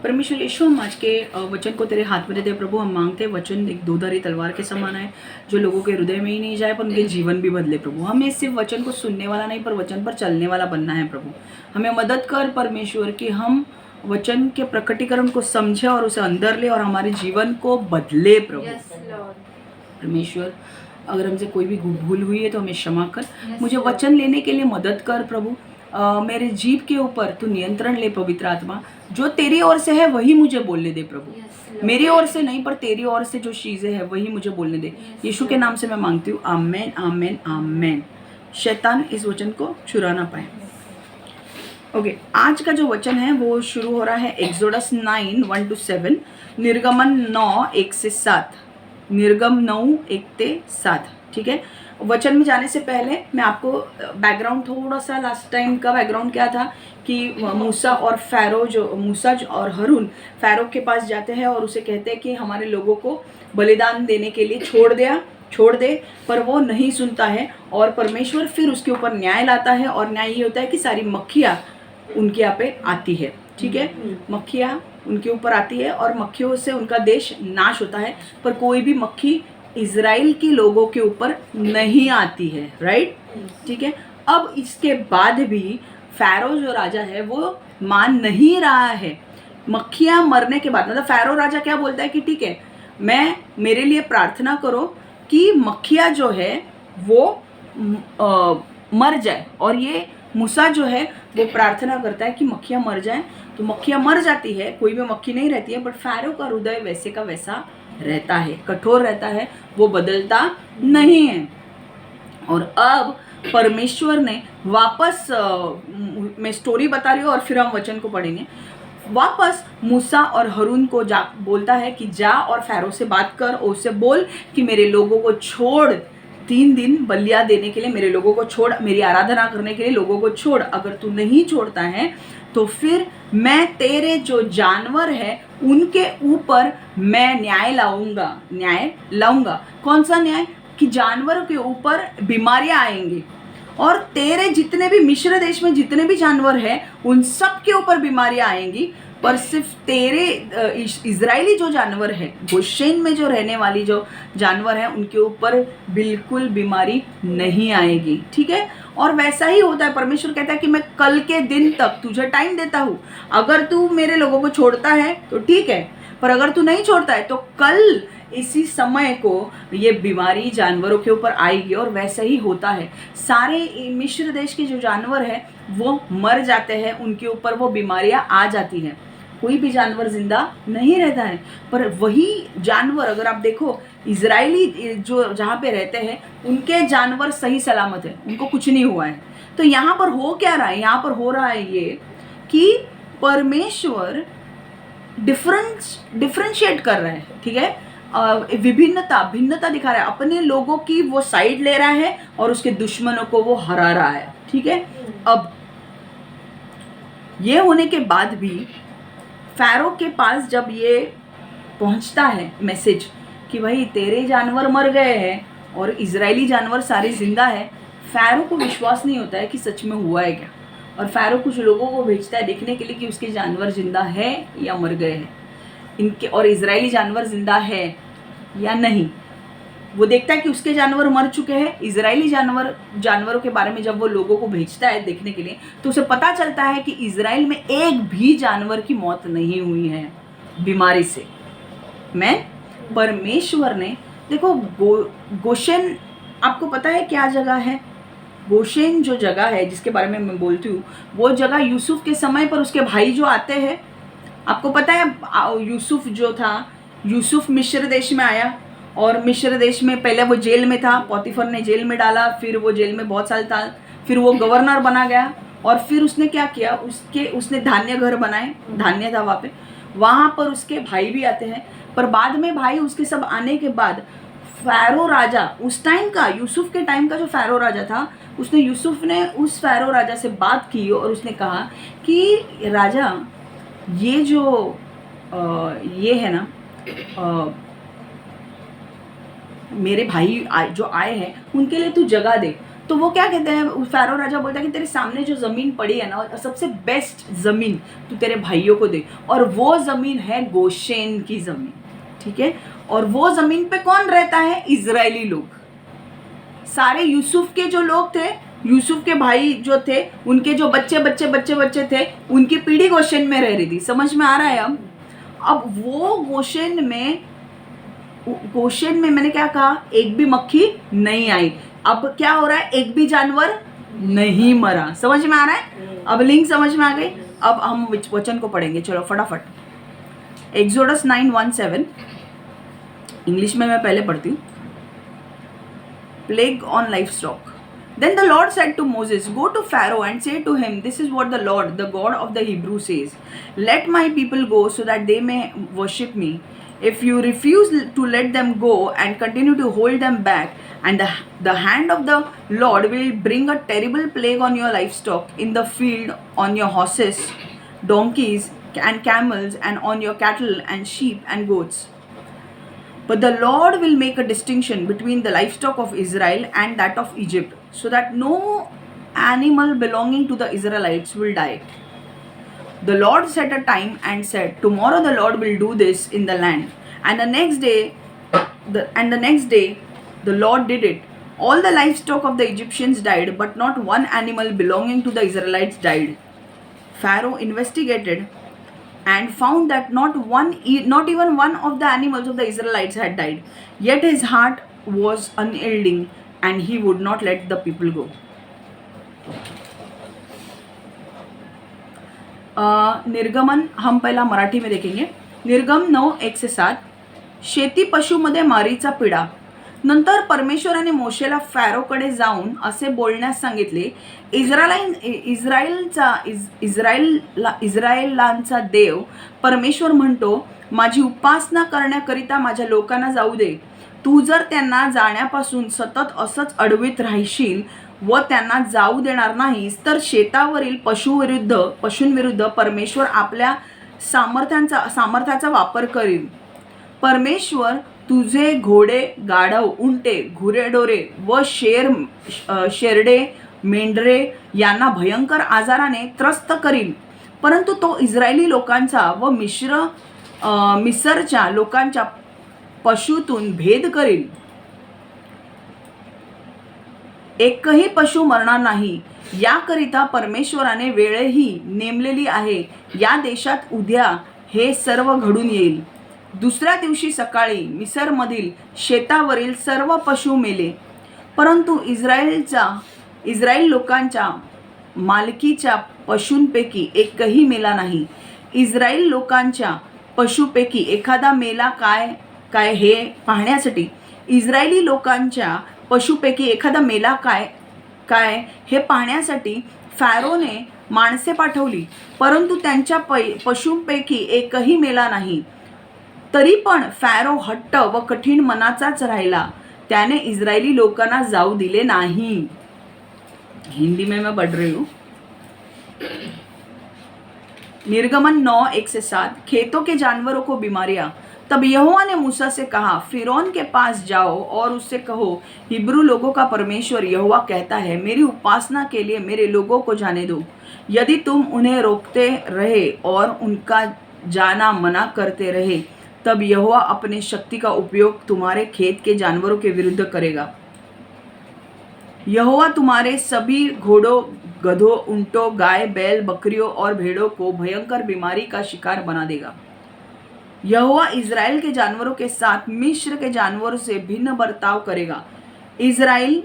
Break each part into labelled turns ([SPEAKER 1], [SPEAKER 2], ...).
[SPEAKER 1] परमेश्वर यीशु, हम आज के वचन को तेरे हाथ में देते हैं प्रभु। हम मांगते हैं वचन एक दोधारी तलवार के समान है, जो लोगों के हृदय में ही नहीं जाए पर उनके जीवन भी बदले प्रभु। हमें सिर्फ वचन को सुनने वाला नहीं पर वचन पर चलने वाला बनना है प्रभु। हमें मदद कर परमेश्वर कि हम वचन के प्रकटीकरण को समझे और उसे अंदर ले और हमारे जीवन को बदले प्रभु। परमेश्वर, अगर हमसे कोई भी भूल हुई है तो हमें क्षमा कर। मुझे वचन लेने के लिए मदद कर प्रभु। मेरे जीभ के ऊपर तू नियंत्रण ले पवित्र आत्मा। जो तेरी ओर से है वही मुझे बोलने दे प्रभु। मेरी ओर से नहीं पर तेरी ओर से जो चीज़ें हैं वही मुझे बोलने दे। यीशु के नाम से मैं मांगती हूँ, आमेन आमेन आमेन। शैतान इस वचन को चुरा ना पाए। ओके, आज का जो वचन है वो शुरू हो रहा है एक्सोडस 9:1-7, निर्गमन 9:1-7, निर्गम 9:1-7। ठीक है, वचन में जाने से पहले मैं आपको बैकग्राउंड थोड़ा सा, लास्ट टाइम का बैकग्राउंड क्या था कि मूसा और हरून फ़ैरो के पास जाते हैं और उसे कहते हैं कि हमारे लोगों को बलिदान देने के लिए छोड़ दे, पर वो नहीं सुनता है और परमेश्वर फिर उसके ऊपर न्याय लाता है। और न्याय ये होता है कि सारी मक्खियाँ उनके यहाँ पे आती है। ठीक है, मक्खियाँ उनके ऊपर आती है और मक्खियों से उनका देश नाश होता है, पर कोई भी मक्खी इज़राइल के लोगों के ऊपर नहीं आती है। राइट, ठीक है। अब इसके बाद भी फ़ैरो जो राजा है वो मान नहीं रहा है। मक्खियाँ मरने के बाद मतलब फ़ैरो राजा क्या बोलता है कि ठीक है, मेरे लिए प्रार्थना करो कि मक्खियाँ जो है वो मर जाए। और ये मूसा जो है वो प्रार्थना करता है कि मक्खियाँ मर जाएं, तो मक्खियाँ मर जाती है, कोई भी मक्खी नहीं रहती है। बट फ़ैरो का हृदय वैसे का वैसा रहता है, कठोर रहता है, वो बदलता नहीं है। और अब परमेश्वर ने वापस, मैं स्टोरी बता रही हूँ और फिर हम वचन को पढ़ेंगे। वापस मूसा और हरून को बोलता है कि जा और फ़ैरो से बात कर और उससे बोल कि मेरे लोगों को छोड़, 3 दिन बलियाँ देने के लिए मेरे लोगों को छोड़, मेरी आराधना करने के लिए लोगों को छोड़। अगर तू नहीं छोड़ता है तो फिर मैं तेरे जो जानवर है उनके ऊपर मैं न्याय लाऊंगा। कौन सा न्याय? कि जानवरों के ऊपर बीमारियां आएंगी और तेरे जितने भी मिस्र देश में जितने भी जानवर हैं उन सब के ऊपर बीमारियां आएंगी, पर सिर्फ तेरे इजरायली जो जानवर है, गोशेन में जो रहने वाली जो जानवर है, उनके ऊपर बिल्कुल बीमारी नहीं आएगी। ठीक है, और वैसा ही होता है। परमेश्वर कहता है कि मैं कल के दिन तक तुझे टाइम देता हूँ। अगर तू मेरे लोगों को छोड़ता है तो ठीक है, पर अगर तू नहीं छोड़ता है तो कल इसी समय को ये बीमारी जानवरों के ऊपर आएगी। और वैसा ही होता है, सारे मिस्र देश के जो जानवर हैं वो मर जाते हैं, उनके ऊपर वो बीमारियां आ जाती हैं, कोई भी जानवर जिंदा नहीं रहता है। पर वही जानवर, अगर आप देखो, इजरायली जो जहाँ पे रहते हैं उनके जानवर सही सलामत है, उनको कुछ नहीं हुआ है। तो यहाँ पर हो क्या रहा है? यहाँ पर हो रहा है ये कि परमेश्वर डिफरेंशिएट कर रहा है। ठीक है, भिन्नता दिखा रहा है, अपने लोगों की वो साइड ले रहा है और उसके दुश्मनों को वो हरा रहा है। ठीक है, अब ये होने के बाद भी फ़ैरो के पास जब ये पहुंचता है मैसेज कि भाई तेरे जानवर मर गए हैं और इजरायली जानवर सारे जिंदा है, फ़ैरो को विश्वास नहीं होता है कि सच में हुआ है क्या। और फ़ैरो कुछ लोगों को भेजता है देखने के लिए कि उसके जानवर जिंदा है या मर गए हैं, इनके और इजरायली जानवर जिंदा है या नहीं। वो देखता है कि उसके जानवर मर चुके हैं। इजरायली जानवरों के बारे में जब वो लोगों को भेजता है देखने के लिए, तो उसे पता चलता है कि इजराइल में एक भी जानवर की मौत नहीं हुई है बीमारी से। परमेश्वर ने देखो, गोशेन आपको पता है क्या जगह है? गोशेन जो जगह है जिसके बारे में मैं बोलती हूँ, वो जगह यूसुफ के समय पर उसके भाई जो आते हैं, आपको पता है यूसुफ जो था, यूसुफ मिस्र देश में आया और मिस्र देश में पहले वो जेल में था, पोतीफर ने जेल में डाला, फिर वो जेल में बहुत साल था, फिर वो गवर्नर बना गया। और फिर उसने क्या किया, उसने धान्य घर बनाए, धान्य था वहाँ पर उसके भाई भी आते हैं। पर बाद में भाई उसके सब आने के बाद फ़ैरो राजा, उस टाइम का यूसुफ के टाइम का जो फ़ैरो राजा था, यूसुफ ने उस फ़ैरो राजा से बात की और उसने कहा कि राजा, ये जो ये है ना, मेरे भाई जो आए हैं उनके लिए तू जगह दे। तो वो क्या कहते हैं, फ़ारो राजा बोलता है कि तेरे सामने जो ज़मीन पड़ी है ना, सबसे बेस्ट ज़मीन तू तेरे भाइयों को दे, और वो ज़मीन है गोशेन की ज़मीन, ठीक है। और वो ज़मीन पे कौन रहता है, इजरायली लोग। सारे यूसुफ के जो लोग थे, यूसुफ के भाई जो थे, उनके जो बच्चे बच्चे बच्चे बच्चे थे, उनकी पीढ़ी गोशेन में रह रही थी। समझ में आ रहा है अब वो गोशेन में मैंने क्या कहा, एक भी मक्खी नहीं आई। अब क्या हो रहा है, एक भी जानवर नहीं मरा। समझ में आ रहा है, अब लिंक समझ में आ गई। अब हम वचन को पढ़ेंगे, चलो फटाफट। एक्सोडस 9:1-7 इंग्लिश में मैं पहले पढ़ती हूँ। Plague on livestock. Then the Lord said to Moses, Go to Pharaoh and say to him, This is what the Lord, the God of the Hebrews, says. Let my people go so that they may worship me. If you refuse to let them go and continue to hold them back, and the hand of the Lord will bring a terrible plague on your livestock in the field, on your horses, donkeys, and camels, and on your cattle and sheep and goats. But the Lord will make a distinction between the livestock of Israel and that of Egypt, so that no animal belonging to the Israelites will die. The Lord set a time and said, Tomorrow the Lord will do this in the land. And the next day, the Lord did it. All the livestock of the Egyptians died, but not one animal belonging to the Israelites died. Pharaoh investigated and found that not even one of the animals of the Israelites had died. Yet his heart was unyielding, and he would not let the people go. निर्गमन हम पहला मराठी में देखेंगे। निर्गम 9:1-7। शेती पशुमध्ये मारीचा पिडा। नंतर परमेश्वराने मोशेला फॅरोकडे जाऊन असे बोलण्यास सांगितले, इस्रायलांचा देव परमेश्वर म्हणतो, माझी उपासना करण्याकरिता माझ्या लोकांना जाऊ दे. तू जर त्यांना जाण्यापासून सतत असंच अडवित राहशील व त्यांना जाऊ देणार नाहीस, तर शेतावरील पशूंविरुद्ध परमेश्वर आपल्या सामर्थ्याचा वापर करील. परमेश्वर तुझे घोडे, गाढव, उंटे, गुरेढोरे व शेरडे, मेंढरे यांना भयंकर आजाराने त्रस्त करील. परंतु तो इस्रायली लोकांचा व मिसरच्या लोकांच्या पशूतून भेद करील. एकही पशु मरणार नाही. याकरिता परमेश्वराने वेळही नेमलेली आहे. या देशात उद्या हे सर्व घडून येईल. दुसऱ्या दिवशी सकाळी मिसरमधील शेतावरील सर्व पशु मेले, परंतु इस्रायल लोकांच्या मालकीच्या पशूंपैकी एकही मेला नाही. इस्रायल लोकांच्या पशुपैकी एखादा मेला काय हे पाहण्यासाठी, इस्रायली लोकांच्या पशुपैकी एखादा मेला काय हे पाहण्यासाठी फॅरोने माणसे पाठवली, परंतु त्यांच्या पशुंपैकी एकही मेला नाही. तरी पण फॅरो हट्ट व कठीण मनाचाच राहिला. त्याने इस्रायली लोकांना जाऊ दिले नाही. हिंदी में मैं पढ़ रही हूँ. निर्गमन 9:1-7। खेतों के जानवरों को बीमारियां। तब यहोवा ने मूसा से कहा, फिरौन के पास जाओ और उससे कहो, हिब्रू लोगों का परमेश्वर यहोवा कहता है, मेरी उपासना के लिए मेरे लोगों को जाने दो. यदि तुम उन्हें रोकते रहे और उनका जाना मना करते रहे, तब यहोवा अपने शक्ति का उपयोग तुम्हारे खेत के जानवरों के विरुद्ध करेगा. यहोवा तुम्हारे सभी घोड़ों, गधों, ऊंटों, गाय, बैल, बकरियों और भेड़ों को भयंकर बीमारी का शिकार बना देगा. यहोवा इज़राइल के जानवरों के साथ मिस्र के जानवरों से भिन्न बर्ताव करेगा. इज़राइल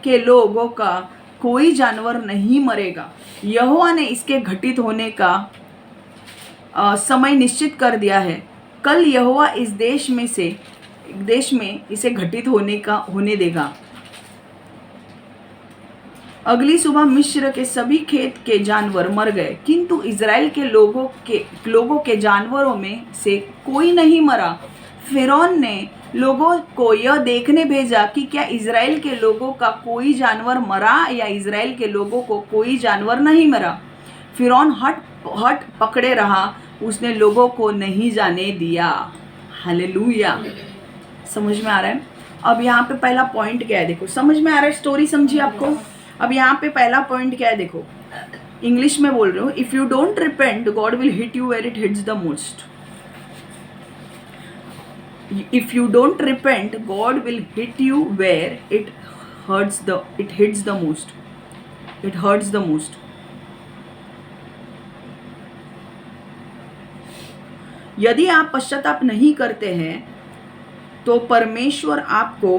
[SPEAKER 1] के लोगों का कोई जानवर नहीं मरेगा. यहोवा ने इसके घटित होने का समय निश्चित कर दिया है. कल यहोवा इस देश में इसे घटित होने देगा. अगली सुबह मिस्र के सभी खेत के जानवर मर गए, किंतु इज़राइल के लोगों के जानवरों में से कोई नहीं मरा. फिरौन ने लोगों को यह देखने भेजा कि क्या इज़राइल के लोगों का कोई जानवर मरा या इज़राइल के लोगों को कोई जानवर नहीं मरा. फिरौन हट पकड़े रहा, उसने लोगों को नहीं जाने दिया. हालेलुया. समझ में आ रहा है. अब यहाँ पे पहला पॉइंट क्या है, देखो समझ में आ रहा है, स्टोरी समझिए आपको। अब यहाँ पे पहला पॉइंट क्या है, देखो इंग्लिश में बोल रही हूँ, if you don't repent God will hit you where it hits the most. If you don't repent God will hit you where it hits the most, it hurts the most. यदि आप पश्चाताप नहीं करते हैं तो परमेश्वर आपको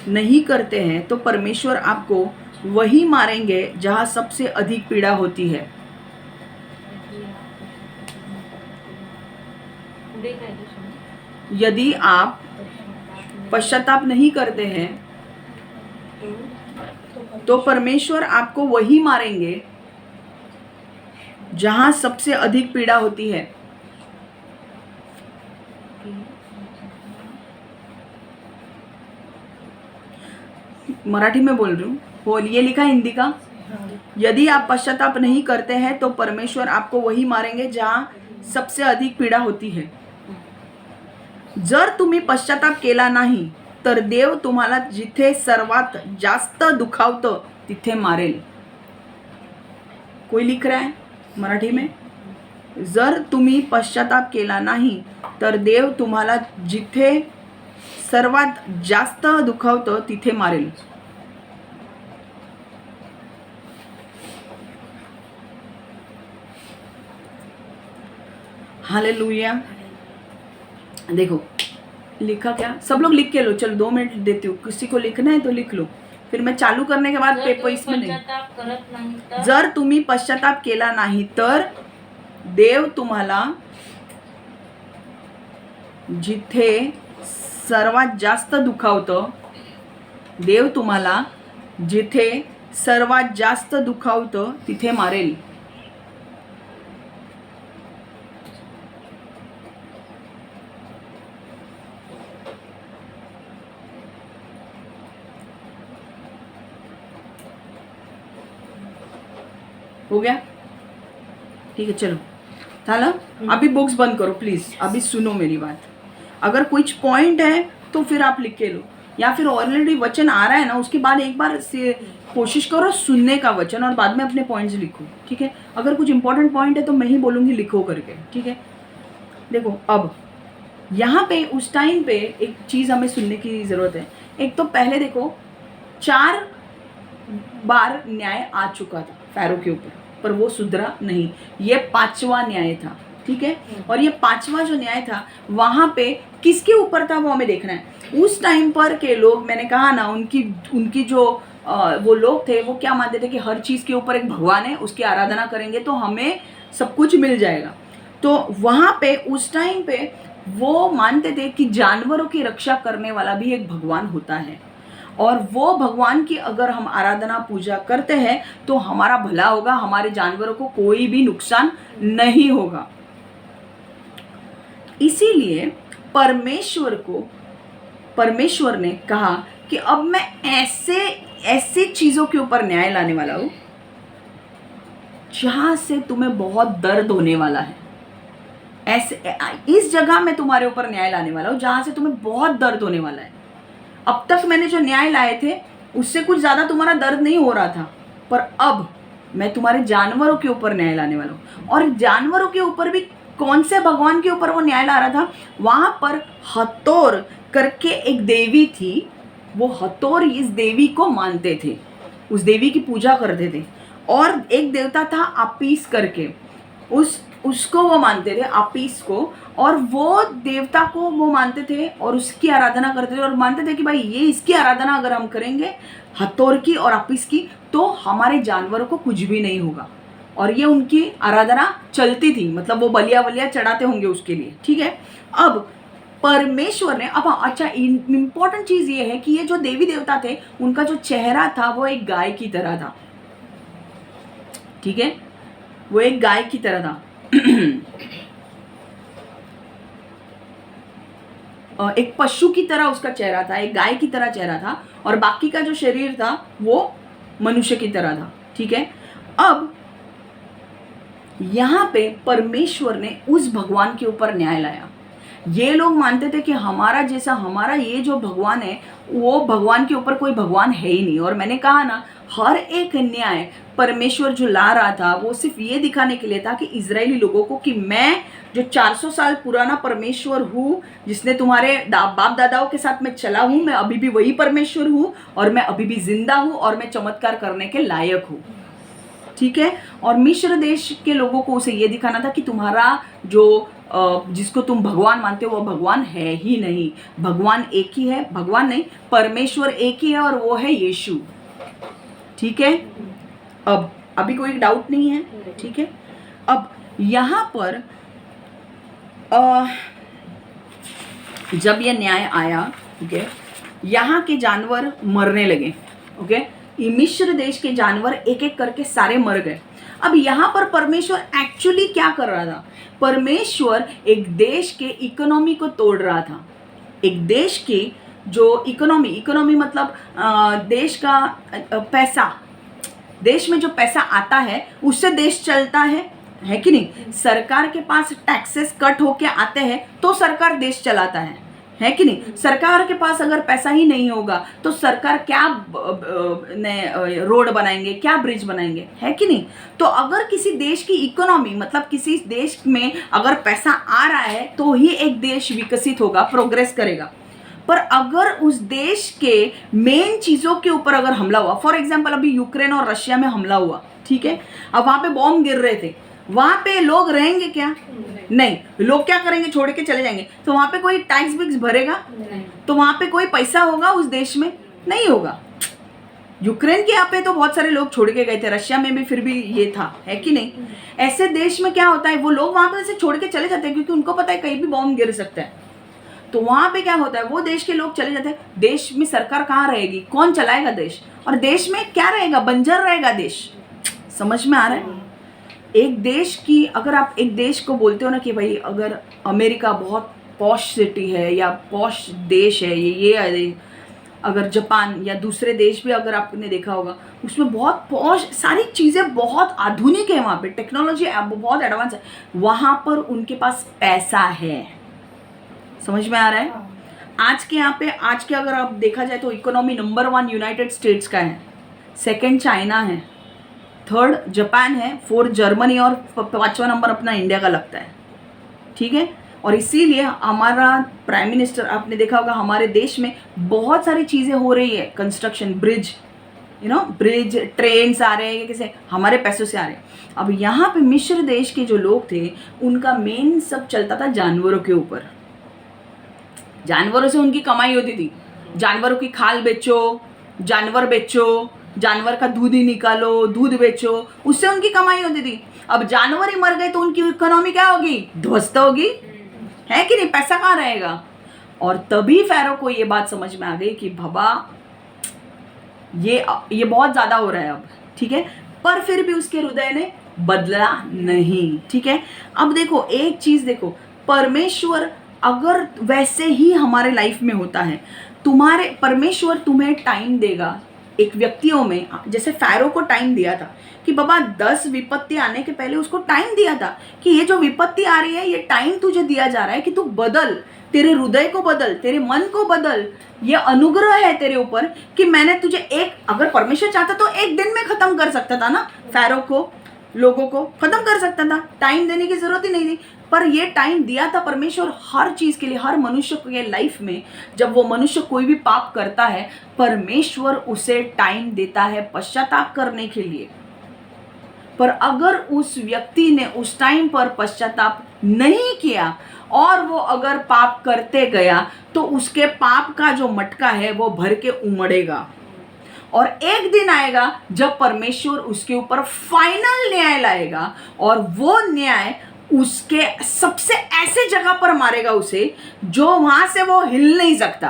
[SPEAKER 1] नहीं करते हैं तो परमेश्वर आपको वही मारेंगे जहां सबसे अधिक पीड़ा होती है। यदि आप पश्चाताप नहीं करते हैं तो परमेश्वर आपको वही मारेंगे जहां सबसे अधिक पीड़ा होती है। मराठी में बोल रही हूँ, बोल ये लिखा हिंदी का। यदि आप पश्चाताप नहीं करते हैं तो परमेश्वर आपको वही मारेंगे जहां सबसे अधिक पीडा होती है। जर तुम्ही पश्चाताप केला नाही तर देव तुम्हाला जिथे सर्वात जास्त दुखावतं तिथे मारेल। कोई लिख रहा है मराठी में, जर तुम्ही पश्चाताप केला नाही तर देव तुम्हाला जिथे सर्वात जास्त दुखावतं तिथे मारेल। हालेलुया। देखो लिखा क्या, सब लोग लिख के लो। चलो 2 मिनट देती हूँ, किसी को लिखना है तो लिख लो, फिर मैं चालू करने के बाद पेपर इसमें नहीं। जर तुम्ही पश्चाताप केला नाही तर देव तुम्हाला जिथे सर्वात जास्त दुखावतं, देव तुम्हाला जिथे सर्वात जास्त दुखावतं तिथे मारेल। हो गया, ठीक है चलो थाला। अभी बुक्स बंद करो प्लीज, अभी सुनो मेरी बात। अगर कुछ पॉइंट है तो फिर आप लिख के लो, या फिर ऑलरेडी वचन आ रहा है ना उसके बाद एक बार से कोशिश करो सुनने का वचन और बाद में अपने पॉइंट्स लिखो, ठीक है। अगर कुछ इंपॉर्टेंट पॉइंट है तो मैं ही बोलूँगी लिखो करके, ठीक है। देखो अब यहाँ पे उस टाइम पे एक चीज़ हमें सुनने की ज़रूरत है। एक तो पहले देखो 4 बार न्याय आ चुका था फैरो के ऊपर, पर वो सुधरा नहीं। ये 5वां न्याय था, ठीक है। और ये 5वां जो न्याय था वहाँ पे किसके ऊपर था वो हमें देखना है। उस टाइम पर के लोग, मैंने कहा ना, उनकी जो वो लोग थे वो क्या मानते थे कि हर चीज़ के ऊपर एक भगवान है, उसकी आराधना करेंगे तो हमें सब कुछ मिल जाएगा। तो वहाँ पे उस टाइम पे वो मानते थे कि जानवरों की रक्षा करने वाला भी एक भगवान होता है, और वो भगवान की अगर हम आराधना पूजा करते हैं तो हमारा भला होगा, हमारे जानवरों को कोई भी नुकसान नहीं होगा। इसीलिए परमेश्वर ने कहा कि अब मैं ऐसे चीजों के ऊपर न्याय लाने वाला हूं जहां से तुम्हें बहुत दर्द होने वाला है। इस जगह मैं तुम्हारे ऊपर न्याय लाने वाला हूं जहां से तुम्हें बहुत दर्द होने वाला है। अब तक मैंने जो न्याय लाए थे उससे कुछ ज्यादा तुम्हारा दर्द नहीं हो रहा था, पर अब मैं तुम्हारे जानवरों के ऊपर न्याय लाने वाला हूँ। और जानवरों के ऊपर भी कौन से भगवान के ऊपर वो न्याय ला रहा था, वहां पर हतोर करके एक देवी थी। वो हतोर इस देवी को मानते थे, उस देवी की पूजा करते थे। और एक देवता था अपीस करके, उसको वो मानते थे, अपीस को। और वो देवता को वो मानते थे और उसकी आराधना करते थे, और मानते थे कि भाई ये इसकी आराधना अगर हम करेंगे, हथौर की और अपीस की, तो हमारे जानवरों को कुछ भी नहीं होगा। और ये उनकी आराधना चलती थी, मतलब वो बलिया चढ़ाते होंगे उसके लिए, ठीक है। अब परमेश्वर ने, अब अच्छा इम्पॉर्टेंट चीज ये है कि ये जो देवी देवता थे उनका जो चेहरा था वो एक गाय की तरह था, ठीक है। वो एक गाय की तरह था एक पशु की तरह उसका चेहरा था, एक गाय की तरह चेहरा था, और बाकी का जो शरीर था वो मनुष्य की तरह था, ठीक है। अब यहाँ पे परमेश्वर ने उस भगवान के ऊपर न्याय लाया। ये लोग मानते थे कि हमारा जैसा, हमारा ये जो भगवान है वो भगवान के ऊपर कोई भगवान है ही नहीं। और मैंने कहा ना, हर एक न्याय परमेश्वर जो ला रहा था वो सिर्फ ये दिखाने के लिए था कि इजरायली लोगों को कि मैं जो 400 साल पुराना परमेश्वर हूँ, जिसने तुम्हारे बाप दादाओं के साथ में चला हूँ, मैं अभी भी वही परमेश्वर हूँ और मैं अभी भी जिंदा हूँ और मैं चमत्कार करने के लायक हूँ। ठीक है। और मिस्र देश के लोगों को उसे ये दिखाना था कि तुम्हारा जो जिसको तुम भगवान मानते हो वो भगवान है ही नहीं। भगवान एक ही है, भगवान नहीं, परमेश्वर एक ही है और वो है यीशु। ठीक है। अब अभी कोई डाउट नहीं है? ठीक है। अब यहाँ पर जब यह न्याय आया, ठीक है, यहाँ के जानवर मरने लगे। ओके, मिस्र देश के जानवर एक एक करके सारे मर गए। अब यहाँ पर परमेश्वर एक्चुअली क्या कर रहा था? परमेश्वर एक देश के इकोनॉमी को तोड़ रहा था। एक देश की जो इकोनॉमी मतलब देश का पैसा, देश में जो पैसा आता है उससे देश चलता है कि नहीं? सरकार के पास टैक्सेस कट होके आते हैं तो सरकार देश चलाता है कि नहीं? सरकार के पास अगर पैसा ही नहीं होगा तो सरकार क्या रोड बनाएंगे, क्या ब्रिज बनाएंगे, है कि नहीं? तो अगर किसी देश की इकोनॉमी मतलब किसी देश में अगर पैसा आ रहा है तो ही एक देश विकसित होगा, प्रोग्रेस करेगा। पर अगर उस देश के मेन चीजों के ऊपर अगर हमला हुआ, फॉर एग्जाम्पल अभी यूक्रेन और रशिया में हमला हुआ, ठीक है, अब वहां पे बॉम्ब गिर रहे थे, वहां पे लोग रहेंगे क्या? नहीं। लोग क्या करेंगे? छोड़ के चले जाएंगे। तो वहां पे कोई टैक्स विक्स भरेगा? तो वहां पे कोई पैसा होगा उस देश में? नहीं होगा। यूक्रेन के यहाँ पे तो बहुत सारे लोग छोड़ के गए थे, रशिया में भी फिर भी ये था, है कि नहीं? ऐसे देश में क्या होता है, वो लोग वहां पे से छोड़ के चले जाते हैं क्योंकि उनको पता है कहीं भी बॉम्ब गिर सकता है। तो वहां पे क्या होता है, वो देश के लोग चले जाते हैं। देश में सरकार कहाँ रहेगी? कौन चलाएगा देश? और देश में क्या रहेगा? बंजर रहेगा देश। समझ में आ रहा है? एक देश की, अगर आप एक देश को बोलते हो ना कि भाई अगर अमेरिका बहुत पॉश सिटी है या पॉश देश है, ये अगर जापान या दूसरे देश भी अगर आपने देखा होगा उसमें बहुत पॉश, सारी चीज़ें बहुत आधुनिक है, वहाँ पे टेक्नोलॉजी बहुत एडवांस है, वहाँ पर उनके पास पैसा है। समझ में आ रहा है? आज के अगर आप देखा जाए तो इकोनॉमी नंबर 1 यूनाइटेड स्टेट्स का है, सेकंड चाइना है, थर्ड जापान है, फोर्थ जर्मनी और 5वां नंबर अपना इंडिया का लगता है। ठीक है। और इसीलिए हमारा प्राइम मिनिस्टर, आपने देखा होगा हमारे देश में बहुत सारी चीज़ें हो रही है, कंस्ट्रक्शन, ब्रिज, ब्रिज, ट्रेन आ रहे हैं, कैसे हमारे पैसों से आ रहे हैं। अब यहाँ पे मिस्र देश के जो लोग थे उनका मेन सब चलता था जानवरों के ऊपर। जानवरों से उनकी कमाई होती थी। जानवरों की खाल बेचो, जानवर बेचो, जानवर का दूध ही निकालो, दूध बेचो, उससे उनकी कमाई होती थी। अब जानवर ही मर गए तो उनकी इकोनॉमी क्या होगी? ध्वस्त होगी, है कि नहीं? पैसा कहाँ रहेगा? और तभी फ़ारो को ये बात समझ में आ गई कि बाबा ये बहुत ज़्यादा हो रहा है अब। ठीक है। पर फिर भी उसके हृदय ने बदला नहीं। ठीक है। अब देखो एक चीज़ देखो, परमेश्वर अगर वैसे ही हमारे लाइफ में होता है, परमेश्वर तुम्हें टाइम देगा एक व्यक्तियों में, जैसे फ़ारो को टाइम दिया था कि बाबा 10 विपत्ति आने के पहले उसको टाइम दिया था कि ये जो विपत्ति आ रही है ये टाइम तुझे दिया जा रहा है कि तू बदल, तेरे हृदय को बदल, तेरे मन को बदल। ये अनुग्रह है तेरे ऊपर कि मैंने तुझे अगर परमेश्वर चाहता तो एक दिन में खत्म कर सकता था ना, फ़ारो को, लोगों को खत्म कर सकता था, टाइम देने की जरूरत ही नहीं थी। पर ये टाइम दिया था परमेश्वर हर चीज़ के लिए, हर मनुष्य के लाइफ में। जब वो मनुष्य कोई भी पाप करता है परमेश्वर उसे टाइम देता है पश्चाताप करने के लिए। पर अगर उस व्यक्ति ने उस टाइम पर पश्चाताप नहीं किया और वो अगर पाप करते गया तो उसके पाप का जो मटका है वो भर के उमड़ेगा। और एक दिन आएगा जब परमेश्वर उसके ऊपर फाइनल न्याय लाएगा और वो न्याय उसके सबसे ऐसे जगह पर मारेगा उसे जो वहां से वो हिल नहीं सकता।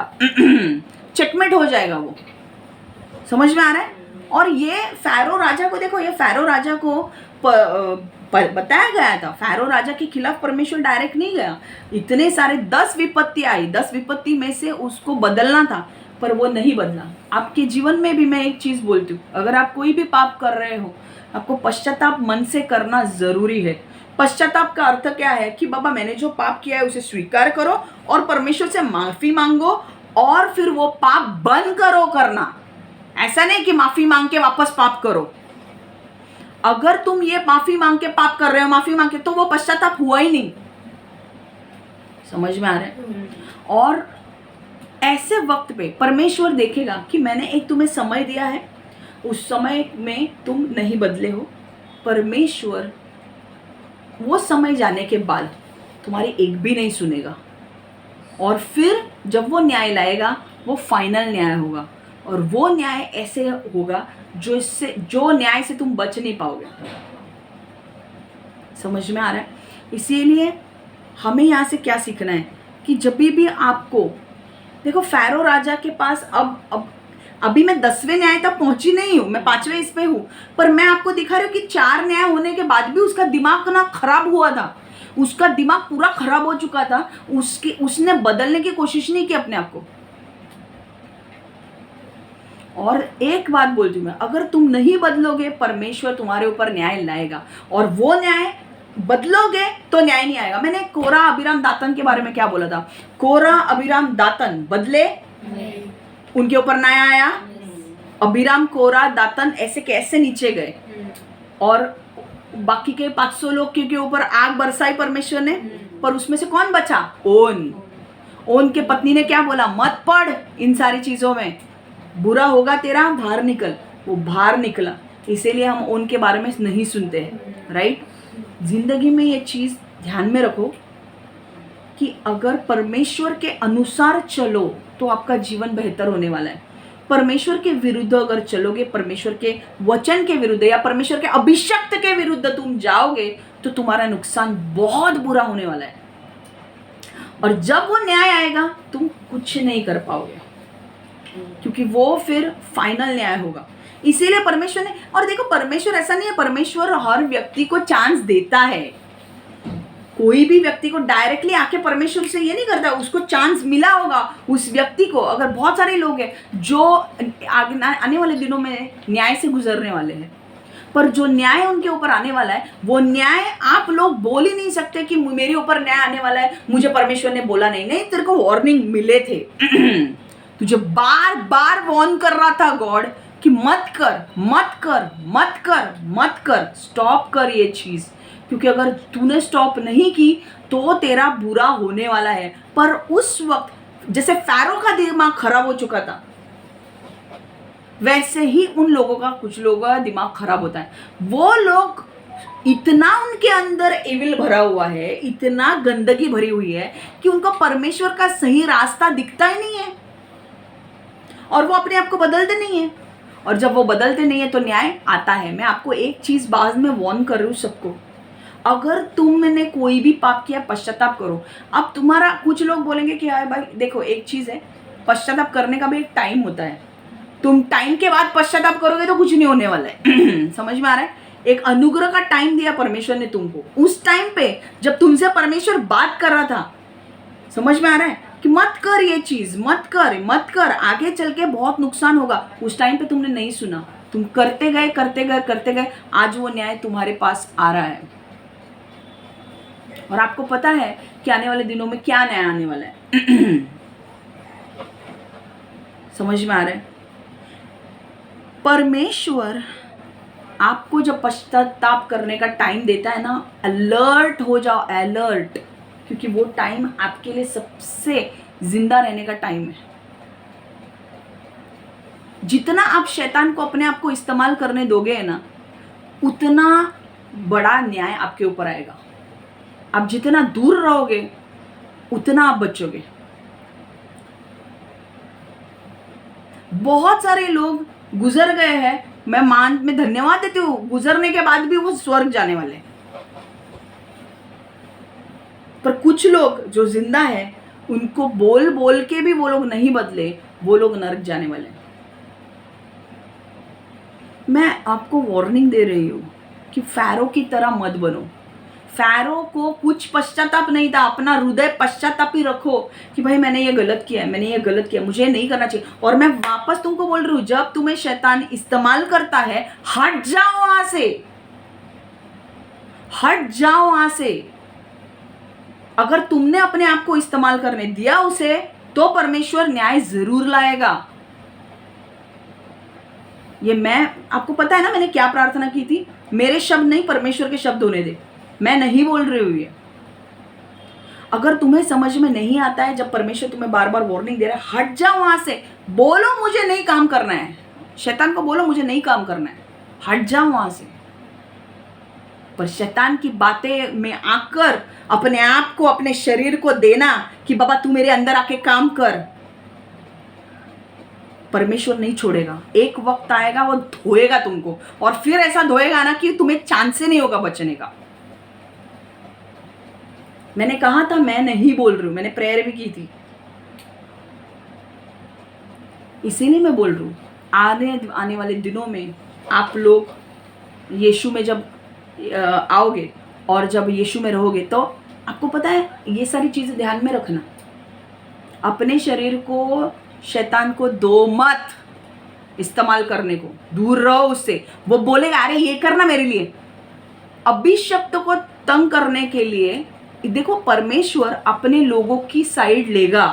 [SPEAKER 1] चेकमेट हो जाएगा वो। समझ में आ रहा है? और ये फ़ारो राजा को देखो, ये फ़ारो राजा को बताया गया था, फ़ारो राजा के खिलाफ परमेश्वर डायरेक्ट नहीं गया। इतने सारे 10 विपत्ति आई, 10 विपत्ति में से उसको बदलना था पर वो नहीं बदला। आपके जीवन में भी मैं एक चीज़ बोलती हूँ, अगर आप कोई भी पाप कर रहे हो आपको पश्चाताप मन से करना ज़रूरी है, पश्चाताप का अर्थ क्या है कि बाबा मैंने जो पाप किया है उसे स्वीकार करो और परमेश्वर से माफी मांगो और फिर वो पाप बंद करो करना। ऐसा नहीं कि माफी मांग के वापस पाप करो। अगर तुम ये माफी मांग के पाप कर रहे हो, माफी मांग के, तो वो पश्चाताप हुआ ही नहीं। समझ में आ रहा है? और ऐसे वक्त पे परमेश्वर देखेगा कि मैंने एक तुम्हें समय दिया है, उस समय में तुम नहीं बदले हो। परमेश्वर वो समय जाने के बाद तुम्हारी एक भी नहीं सुनेगा और फिर जब वो न्याय लाएगा वो फाइनल न्याय होगा और वो न्याय ऐसे होगा जो न्याय से तुम बच नहीं पाओगे। समझ में आ रहा है? इसीलिए हमें यहाँ से क्या सीखना है कि जब भी आपको देखो, फैरो राजा के पास अभी मैं 10वें न्याय तक पहुंची नहीं हूँ, मैं 5वें इस पे हूँ, पर मैं आपको दिखा रही हूँ कि 4 न्याय होने के बाद भी उसका दिमाग ना खराब हुआ था, उसका दिमाग पूरा खराब हो चुका था। उसने बदलने की कोशिश नहीं की अपने आप को। और एक बात बोलती हूँ मैं, अगर तुम नहीं बदलोगे परमेश्वर तुम्हारे ऊपर न्याय लाएगा और वो न्याय बदलोगे तो न्याय नहीं आएगा। मैंने कोरा अबीराम दातन के बारे में क्या बोला था? कोरा अबीराम दातन बदले, उनके ऊपर न्याय आया। अबीराम कोरा दातन ऐसे कैसे नीचे गए और बाकी के 500 लोग के ऊपर आग बरसाई परमेश्वर ने, पर उसमें से कौन बचा? ओन के पत्नी ने क्या बोला? मत पड़ इन सारी चीजों में, बुरा होगा तेरा, बाहर निकल। वो बाहर निकला। इसीलिए हम उनके बारे में नहीं सुनते हैं, राइट? जिंदगी में ये चीज ध्यान में रखो कि अगर परमेश्वर के अनुसार चलो तो आपका जीवन बेहतर होने वाला है। परमेश्वर के विरुद्ध अगर चलोगे, परमेश्वर के वचन के विरुद्ध या परमेश्वर के अभिषक्त के विरुद्ध तुम जाओगे तो तुम्हारा नुकसान बहुत बुरा होने वाला है। और जब वो न्याय आएगा तुम कुछ नहीं कर पाओगे, क्योंकि वो फिर फाइनल न्याय होगा। इसीलिए परमेश्वर ने, और देखो परमेश्वर ऐसा नहीं है, परमेश्वर हर व्यक्ति को चांस देता है। कोई भी व्यक्ति को डायरेक्टली आके परमेश्वर से ये नहीं करता, उसको चांस मिला होगा उस व्यक्ति को। अगर बहुत सारे लोग हैं जो आने वाले दिनों में न्याय से गुजरने वाले हैं, पर जो न्याय उनके ऊपर आने वाला है वो न्याय आप लोग बोल ही नहीं सकते कि मेरे ऊपर न्याय आने वाला है, मुझे परमेश्वर ने बोला नहीं। तेरे को वार्निंग मिले थे तुझे बार बार वार्न कर रहा था गॉड कि मत कर, मत कर, मत कर, मत कर, स्टॉप कर ये चीज, क्योंकि अगर तूने स्टॉप नहीं की तो तेरा बुरा होने वाला है। पर उस वक्त जैसे फैरो का दिमाग खराब हो चुका था, वैसे ही उन लोगों का, कुछ लोगों का दिमाग खराब होता है। वो लोग इतना उनके अंदर एविल भरा हुआ है, इतना गंदगी भरी हुई है कि उनको परमेश्वर का सही रास्ता दिखता ही नहीं है और वो अपने आप को बदलते नहीं है। और जब वो बदलते नहीं है तो न्याय आता है। मैं आपको एक चीज बाद में वार्न कर रही हूँ सबको, अगर तुमने कोई भी पाप किया पश्चाताप करो। अब तुम्हारा, कुछ लोग बोलेंगे कि यार भाई देखो, एक चीज है, पश्चाताप करने का भी एक टाइम होता है। तुम टाइम के बाद पश्चाताप करोगे तो कुछ नहीं होने वाला है समझ में आ रहा है? एक अनुग्रह का टाइम दिया परमेश्वर ने तुमको, उस टाइम पे जब तुमसे परमेश्वर बात कर रहा था, समझ में आ रहा है कि मत कर ये चीज, मत कर, मत कर, आगे चल के बहुत नुकसान होगा। उस टाइम पे तुमने नहीं सुना, तुम करते गए, करते गए, करते गए, आज वो न्याय तुम्हारे पास आ रहा है। और आपको पता है कि आने वाले दिनों में क्या न्याय आने वाला है समझ में आ रहा है? परमेश्वर आपको जब पश्चाताप करने का टाइम देता है ना, अलर्ट हो जाओ, अलर्ट, क्योंकि वो टाइम आपके लिए सबसे जिंदा रहने का टाइम है। जितना आप शैतान को अपने आप को इस्तेमाल करने दोगे ना, उतना बड़ा न्याय आपके ऊपर आएगा। आप जितना दूर रहोगे उतना आप बचोगे। बहुत सारे लोग गुजर गए हैं, मैं धन्यवाद देती हूँ, गुजरने के बाद भी वो स्वर्ग जाने वाले हैं। पर कुछ लोग जो जिंदा है, उनको बोल बोल के भी वो लोग नहीं बदले, वो लोग नरक जाने वाले हैं। मैं आपको वार्निंग दे रही हूँ कि फैरो की तरह मत बनो। फैरो को कुछ पश्चाताप नहीं था, अपना हृदय पश्चाताप ही रखो कि भाई मैंने ये गलत किया है, मैंने ये गलत किया, मुझे नहीं करना चाहिए। और मैं वापस तुमको बोल रही हूँ, जब तुम्हें शैतान इस्तेमाल करता है, हट जाओ वहां से, हट जाओ वहां से। अगर तुमने अपने आप को इस्तेमाल करने दिया उसे, तो परमेश्वर न्याय जरूर लाएगा। ये मैं आपको पता है ना मैंने क्या प्रार्थना की थी, मेरे शब्द नहीं परमेश्वर के शब्द होने दे। मैं नहीं बोल रही हूं ये। अगर तुम्हें समझ में नहीं आता है, जब परमेश्वर तुम्हें बार बार वार्निंग दे रहा है, हट जाओ वहां से। बोलो मुझे नहीं काम करना है, शैतान को बोलो मुझे नहीं काम करना है, हट जाओ वहां से। पर शैतान की बातें में आकर अपने आप को, अपने शरीर को देना कि बाबा तू मेरे अंदर आके काम कर, परमेश्वर नहीं छोड़ेगा। एक वक्त आएगा वो धोएगा तुमको, और फिर ऐसा धोएगा ना कि तुम्हें चांस से नहीं होगा बचने का। मैंने कहा था मैं नहीं बोल रही हूं, मैंने प्रेयर भी की थी, इसीलिए मैं बोल रही हूं। आने वाले दिनों में आप लोग यीशु में जब आओगे और जब यीशु में रहोगे, तो आपको पता है ये सारी चीजें ध्यान में रखना। अपने शरीर को शैतान को दो मत इस्तेमाल करने को, दूर रहो उससे। वो बोलेगा अरे ये करना मेरे लिए, अभिशप्त को तंग करने के लिए। देखो परमेश्वर अपने लोगों की साइड लेगा,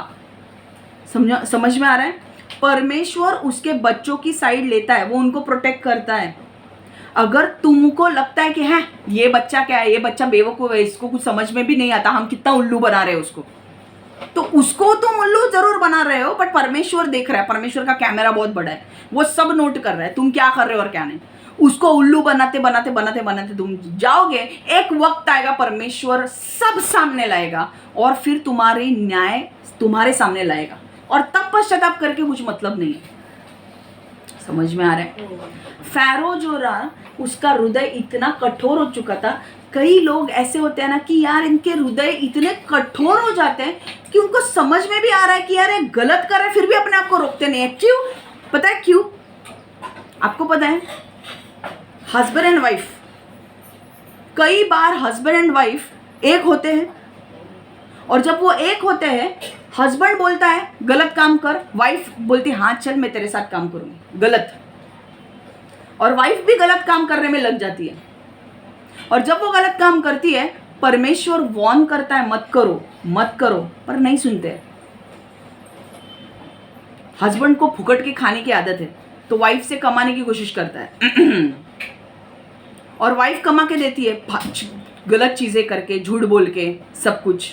[SPEAKER 1] समझ में आ रहा है? परमेश्वर उसके बच्चों की साइड लेता है, वो उनको प्रोटेक्ट करता है। अगर तुमको लगता है कि है ये बच्चा क्या है, ये बच्चा बेवकूफ है, इसको कुछ समझ में भी नहीं आता, हम कितना उल्लू बना रहे हैं उसको, तो उसको तुम उल्लू जरूर बना रहे हो, बट परमेश्वर देख रहा है। परमेश्वर का कैमरा बहुत बड़ा है, वो सब नोट कर रहा है तुम क्या कर रहे हो और क्या नहीं। उसको उल्लू बनाते बनाते बनाते बनाते तुम जाओगे, एक वक्त आएगा परमेश्वर सब सामने लाएगा, और फिर तुम्हारे न्याय तुम्हारे सामने लाएगा, और तब पश्चाताप करके कुछ मतलब नहीं है। समझ में आ रहा है? फैरो जो रहा, उसका हृदय इतना कठोर हो चुका था। कई लोग ऐसे होते हैं ना कि यार इनके हृदय इतने कठोर हो जाते हैं कि उनको समझ में भी आ रहा है कि यार ये गलत कर रहे हैं, फिर भी अपने आप को रोकते नहीं है। क्यों? पता है क्यों? आपको पता है? हस्बैंड एंड वाइफ, कई बार हस्बैंड एंड वाइफ एक होते हैं, और जब वो एक होते हैं, हस्बैंड बोलता है गलत काम कर, वाइफ बोलती है हाँ चल मैं तेरे साथ काम करूंगी, गलत। और वाइफ भी गलत काम करने में लग जाती है, और जब वो गलत काम करती है, परमेश्वर वॉर्न करता है मत करो मत करो, पर नहीं सुनते। हस्बैंड को फुकट के खाने की आदत है, तो वाइफ से कमाने की कोशिश करता है और वाइफ कमा के देती है गलत चीजें करके, झूठ बोल के, सब कुछ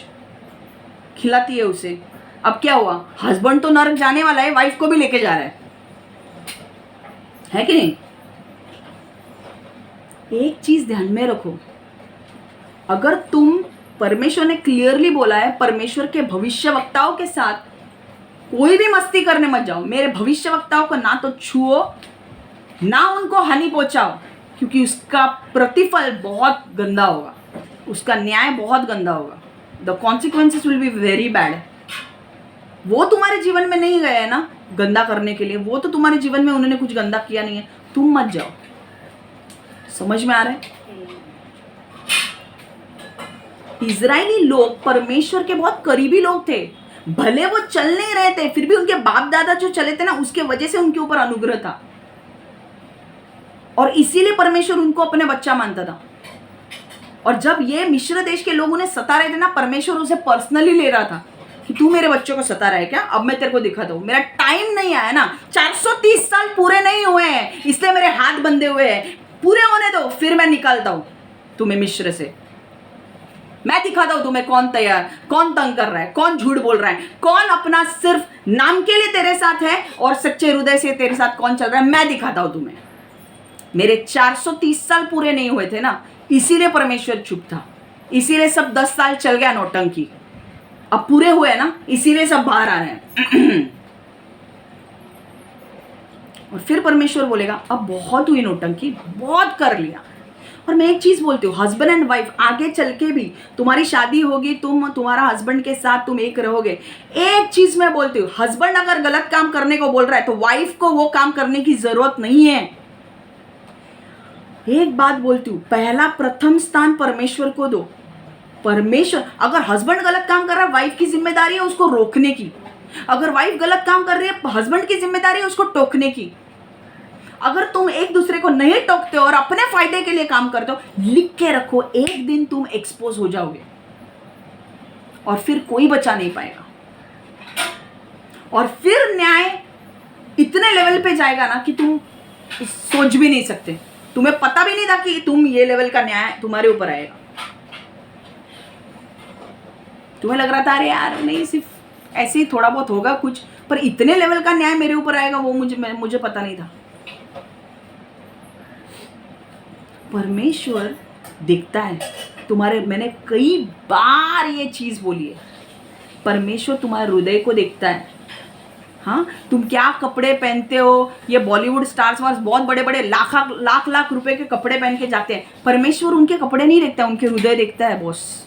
[SPEAKER 1] खिलाती है उसे। अब क्या हुआ? हस्बैंड तो नरक जाने वाला है, वाइफ को भी लेके जा रहा है कि नहीं? एक चीज ध्यान में रखो, अगर तुम, परमेश्वर ने क्लियरली बोला है, परमेश्वर के भविष्यवक्ताओं के साथ कोई भी मस्ती करने मत जाओ। मेरे भविष्यवक्ताओं को ना तो छुओ, ना उनको हानि पहुंचाओ, क्योंकि उसका प्रतिफल बहुत गंदा होगा, उसका न्याय बहुत गंदा होगा। The consequences will be very bad. वो तुम्हारे जीवन में नहीं गए हैं ना गंदा करने के लिए, वो तो तुम्हारे जीवन में उन्होंने कुछ गंदा किया नहीं है, तुम मत जाओ। समझ में आ रहा है? इजरायली लोग परमेश्वर के बहुत करीबी लोग थे, भले वो चल नहीं रहे थे, फिर भी उनके बाप दादा जो चले थे ना, उसके वजह से उनके ऊपर अनुग्रह था, और इसीलिए परमेश्वर उनको अपने बच्चा मानता था। और जब ये मिस्र देश के लोग उन्हें सता रहे थे ना, परमेश्वर उसे पर्सनली ले रहा था कि तू मेरे बच्चों को सता रहा है क्या, अब मैं तेरे को दिखाता हूं। मेरा टाइम नहीं आया ना, 430 साल पूरे नहीं हुए हैं, इसलिए मेरे हाथ बंधे हुए हैं, पूरे होने दो, फिर मैं निकालता हूं तुम्हें मिस्र से। मैं दिखाता हूं तुम्हें कौन तंग कर रहा है, कौन झूठ बोल रहा है, कौन अपना सिर्फ नाम के लिए तेरे साथ है और सच्चे हृदय से तेरे साथ कौन चल रहा है। मैं दिखाता हूं तुम्हें। मेरे 430 साल पूरे नहीं हुए थे ना, इसीलिए परमेश्वर चुप था, इसीलिए सब 10 साल चल गया नौटंकी। अब पूरे हुए ना, इसीलिए सब बाहर आ रहे हैं। और फिर परमेश्वर बोलेगा अब बहुत हुई नौटंकी, बहुत कर लिया। और मैं एक चीज बोलती हूँ, हस्बैंड एंड वाइफ आगे चल के भी तुम्हारी शादी होगी, तुम्हारा हस्बैंड के साथ तुम एक रहोगे। एक चीज मैं बोलती हूँ, हस्बैंड अगर गलत काम करने को बोल रहा है तो वाइफ को वो काम करने की जरूरत नहीं है। एक बात बोलती हूँ, पहला प्रथम स्थान परमेश्वर को दो। परमेश्वर, अगर हस्बैंड गलत काम कर रहा है, वाइफ की जिम्मेदारी है उसको रोकने की। अगर वाइफ गलत काम कर रही है, हस्बैंड की जिम्मेदारी है उसको टोकने की। अगर तुम एक दूसरे को नहीं टोकते हो और अपने फायदे के लिए काम करते हो, लिख के रखो, एक दिन तुम एक्सपोज हो जाओगे और फिर कोई बचा नहीं पाएगा। और फिर न्याय इतने लेवल पे जाएगा ना कि तुम सोच भी नहीं सकते, तुम्हें पता भी नहीं था कि तुम ये लेवल का न्याय तुम्हारे ऊपर आएगा। तुम्हें लग रहा था अरे यार नहीं, सिर्फ ऐसे ही थोड़ा बहुत होगा कुछ, पर इतने लेवल का न्याय मेरे ऊपर आएगा वो मुझे पता नहीं था। परमेश्वर देखता है तुम्हारे, मैंने कई बार ये चीज बोली है, परमेश्वर तुम्हारे हृदय को देखता है। हाँ, तुम क्या कपड़े पहनते हो, ये बॉलीवुड स्टार्स वार्स बहुत बड़े बड़े लाख रुपए के कपड़े पहन के जाते हैं, परमेश्वर उनके कपड़े नहीं देखता, उनके हृदय देखता है बॉस।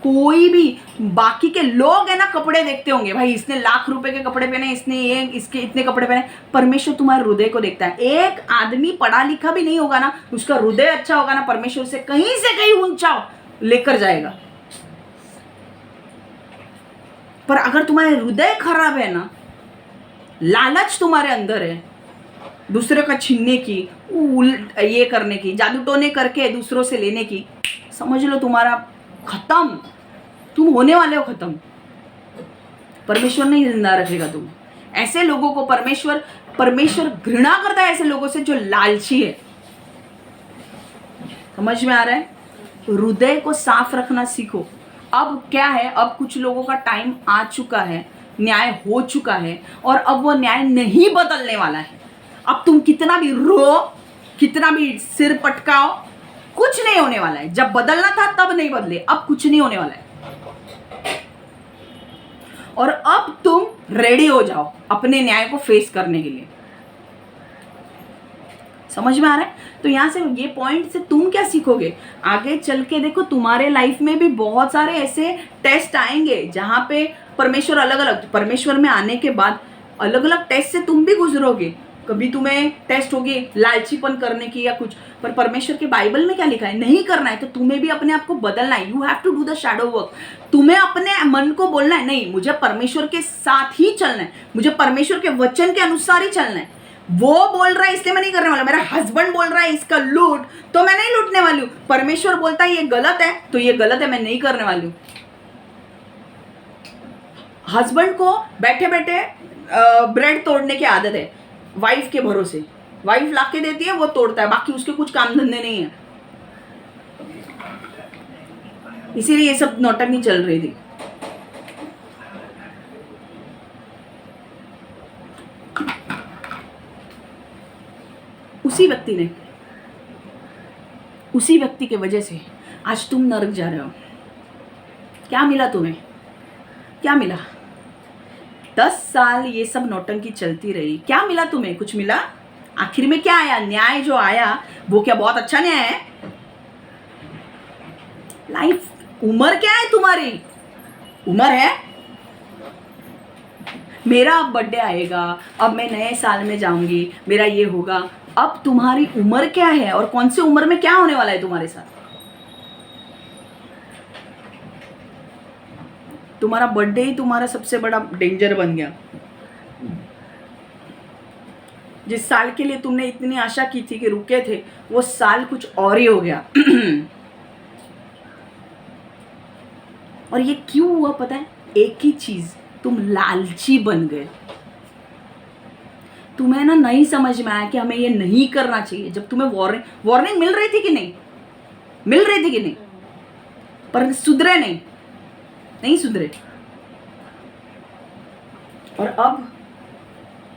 [SPEAKER 1] कोई भी बाकी के लोग है ना कपड़े देखते होंगे, भाई इसने लाख रुपए के कपड़े पहने, इसने ये इसके इतने कपड़े पहने, परमेश्वर तुम्हारे हृदय को देखता है। एक आदमी पढ़ा लिखा भी नहीं होगा ना, उसका हृदय अच्छा होगा ना, परमेश्वर से कहीं ऊंचा लेकर जाएगा। पर अगर तुम्हारे हृदय खराब है ना, लालच तुम्हारे अंदर है दूसरे का छीनने की, ये करने की, जादू टोने करके दूसरों से लेने की, समझ लो तुम्हारा खत्म, तुम होने वाले हो खत्म। परमेश्वर नहीं जिंदा रखेगा तुम। ऐसे लोगों को परमेश्वर घृणा करता है, ऐसे लोगों से जो लालची है। समझ में आ रहा है? हृदय को साफ रखना सीखो। अब क्या है, अब कुछ लोगों का टाइम आ चुका है, न्याय हो चुका है और अब वो न्याय नहीं बदलने वाला है। अब तुम कितना भी रो, कितना भी सिर पटकाओ, कुछ नहीं होने वाला है। जब बदलना था तब नहीं बदले, अब कुछ नहीं होने वाला है। और अब तुम रेडी हो जाओ अपने न्याय को फेस करने के लिए। समझ में आ रहा है? तो यहां से ये पॉइंट से तुम क्या सीखोगे आगे चल के? देखो तुम्हारे लाइफ में भी बहुत सारे ऐसे टेस्ट आएंगे जहां पे परमेश्वर में आने के बाद अलग अलग टेस्ट से तुम भी गुजरोगे। कभी तुम्हें टेस्ट होगी लालचीपन करने की या कुछ, पर परमेश्वर के बाइबल में क्या लिखा है? नहीं करना है तो तुम्हें भी अपने आप को बदलना है। You have to do the shadow work. तुम्हें अपने मन को बोलना है, नहीं मुझे परमेश्वर के साथ ही चलना है, मुझे परमेश्वर के वचन के अनुसार ही चलना है। वो बोल रहा है इसलिए मैं नहीं करने वाला, मेरा हस्बैंड बोल रहा है इसका लूट, तो मैं नहीं लूटने वाली हूँ। परमेश्वर बोलता है ये गलत है, तो ये गलत है, मैं नहीं करने वाली हूँ। हस्बैंड को बैठे बैठे ब्रेड तोड़ने की आदत है, वाइफ के भरोसे, वाइफ लाके देती है वो तोड़ता है, बाकी उसके कुछ काम धंधे नहीं है। इसीलिए ये सब नौटंकी चल रही थी। उसी व्यक्ति के वजह से आज तुम नरक जा रहे हो। क्या मिला तुम्हें? क्या मिला? 10 साल ये सब नौटंकी चलती रही, क्या मिला तुम्हें? कुछ मिला? आखिर में क्या आया? न्याय जो आया वो क्या बहुत अच्छा न्याय है? लाइफ, उम्र क्या है तुम्हारी? उम्र है, मेरा अब बर्थडे आएगा, अब मैं नए साल में जाऊंगी, मेरा ये होगा। अब तुम्हारी उम्र क्या है और कौन सी उम्र में क्या होने वाला है तुम्हारे साथ? तुम्हारा बर्थडे ही तुम्हारा सबसे बड़ा डेंजर बन गया। जिस साल के लिए तुमने इतनी आशा की थी कि रुके थे, वो साल कुछ और ही हो गया। और ये क्यों हुआ पता है? एक ही चीज, तुम लालची बन गए। तुम्हें ना नहीं समझ में आया कि हमें ये नहीं करना चाहिए। जब तुम्हें वार्निंग मिल रही थी कि नहीं? मिल रही थी कि नहीं? पर सुधरे नहीं सुधरे। और अब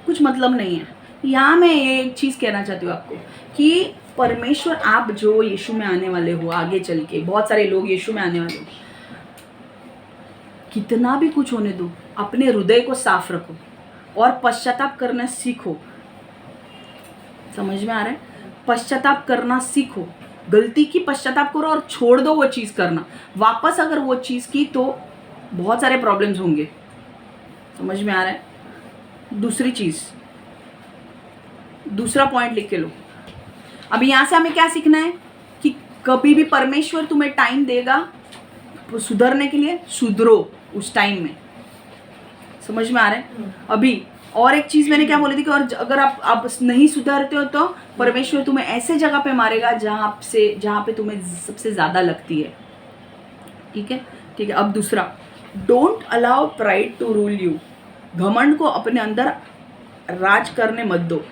[SPEAKER 1] कुछ मतलब नहीं है। यहाँ मैं ये एक चीज कहना चाहती हूँ आपको कि परमेश्वर, आप जो यीशु में आने वाले हो, आगे चल के बहुत सारे लोग यीशु में आने वाले हो, कितना भी कुछ होने दो, अपने हृदय को साफ रखो और पश्चाताप करना सीखो। समझ में आ रहा है? पश्चाताप करना सीखो। गलती की पश्चाताप करो और छोड़ दो वो चीज़ करना। वापस अगर वो चीज़ की तो बहुत सारे प्रॉब्लम्स होंगे। समझ में आ रहा है? दूसरी चीज़, दूसरा पॉइंट लिख के लो। अभी यहाँ से हमें क्या सीखना है कि कभी भी परमेश्वर तुम्हें टाइम देगा सुधरने के लिए, सुधरो उस टाइम में। समझ में आ रहा है? अभी और एक चीज मैंने क्या बोली थी कि और अगर आप नहीं सुधरते हो तो परमेश्वर तुम्हें ऐसे जगह पे मारेगा जहाँ पे तुम्हें सबसे ज्यादा लगती है। ठीक है, ठीक है। अब दूसरा, don't allow pride to rule you. घमंड को अपने अंदर राज करने मत दो।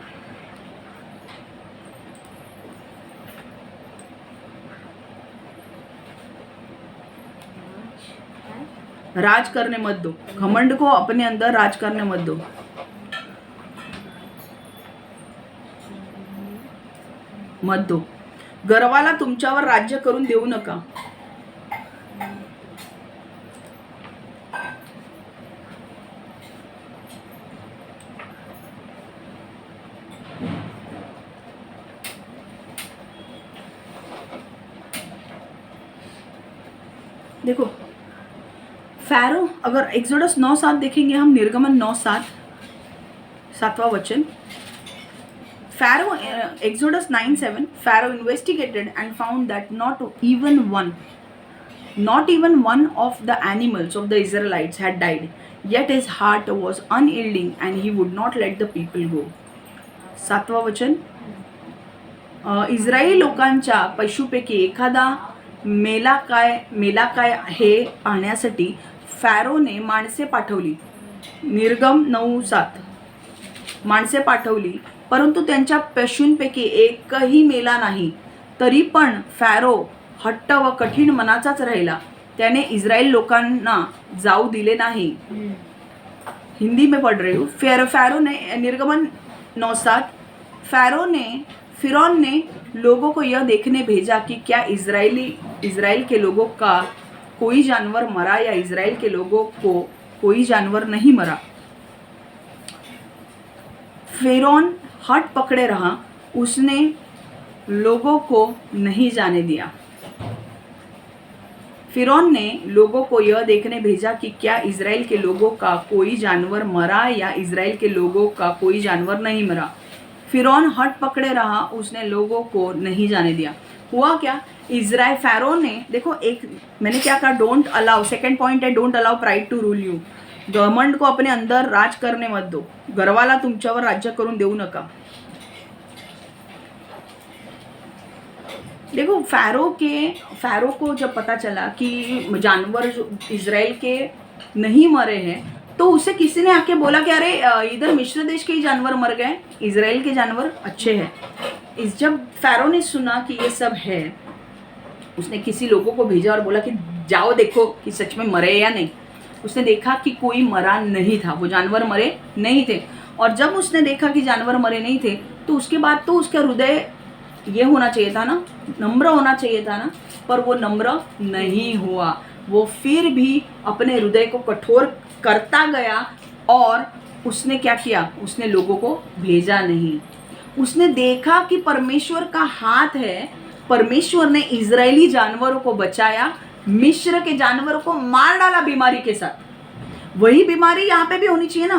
[SPEAKER 1] राज करने मत दो, घमंड को अपने अंदर राज करने मत दो। मत दो। गर्वाला तुमच्यावर राज्य करून देऊ नका। देखो फैरो, अगर एक्सोडस 9:7 देखेंगे हम, निर्गमन 9:7 7वां वचन, pharaoh, exodus 9:7, pharaoh investigated and found that not even one of the animals of the Israelites had died, yet his heart was unyielding and he would not let the people go. 7वां वचन, इस्रायली लोकांच्या पशुपैकी एखादा मेला काय हे पाहण्यासाठी फॅरोने माणसे पाठवली। निर्गम 9:7, माणसे पाठवली परंतु त्यांच्या पशूंपैकी एकही मेला नाही। तरी पण फॅरो हट्ट व कठीण मनाचाच राहिला, त्याने इस्रायल लोकांना जाऊ दिले नाही। हिंदी में पढ़ रही हूँ। फैरो ने, निर्गमन 9:7, फिरौन ने लोगों को यह देखने भेजा कि क्या इस्राएल के लोगों का कोई जानवर मरा या इस्राएल के लोगों को कोई जानवर नहीं मरा। फिरौन हट पकड़े रहा, उसने लोगों को नहीं जाने दिया। फिरौन ने लोगों को यह देखने भेजा कि क्या इस्राएल के लोगों का कोई जानवर मरा या इस्राएल के लोगों का कोई जानवर नहीं मरा। फिरौन हट पकड़े रहा, उसने लोगों को नहीं जाने दिया। हुआ क्या, फैरो ने, देखो एक मैंने क्या कहा, डोंट अलाउ, सेकंड पॉइंट है don't allow pride to rule you. घमंड को अपने अंदर राज करने मत दो, गर्वाला तुमच्यावर राज्य करून देऊ नका। देखो फैरो को जब पता चला कि जानवर जो इजराइल के नहीं मरे हैं, तो उसे किसी ने आके बोला कि अरे इधर मिस्र देश के ही जानवर मर गए, इजराइल के जानवर अच्छे हैं। जब फैरो ने सुना कि ये सब है, उसने किसी लोगों को भेजा और बोला कि जाओ देखो कि सच में मरे या नहीं। उसने देखा कि कोई मरा नहीं था, वो जानवर मरे नहीं थे। और जब उसने देखा कि जानवर मरे नहीं थे, तो उसके बाद तो उसका हृदय ये होना चाहिए था ना, नम्र होना चाहिए था ना, पर वो नम्र नहीं हुआ। वो फिर भी अपने हृदय को कठोर करता गया और उसने क्या किया, उसने लोगों को भेजा नहीं। उसने देखा कि परमेश्वर का हाथ है, परमेश्वर ने इजरायली जानवरों को बचाया, मिस्र के जानवरों को मार डाला बीमारी के साथ। वही बीमारी यहाँ पे भी होनी चाहिए ना,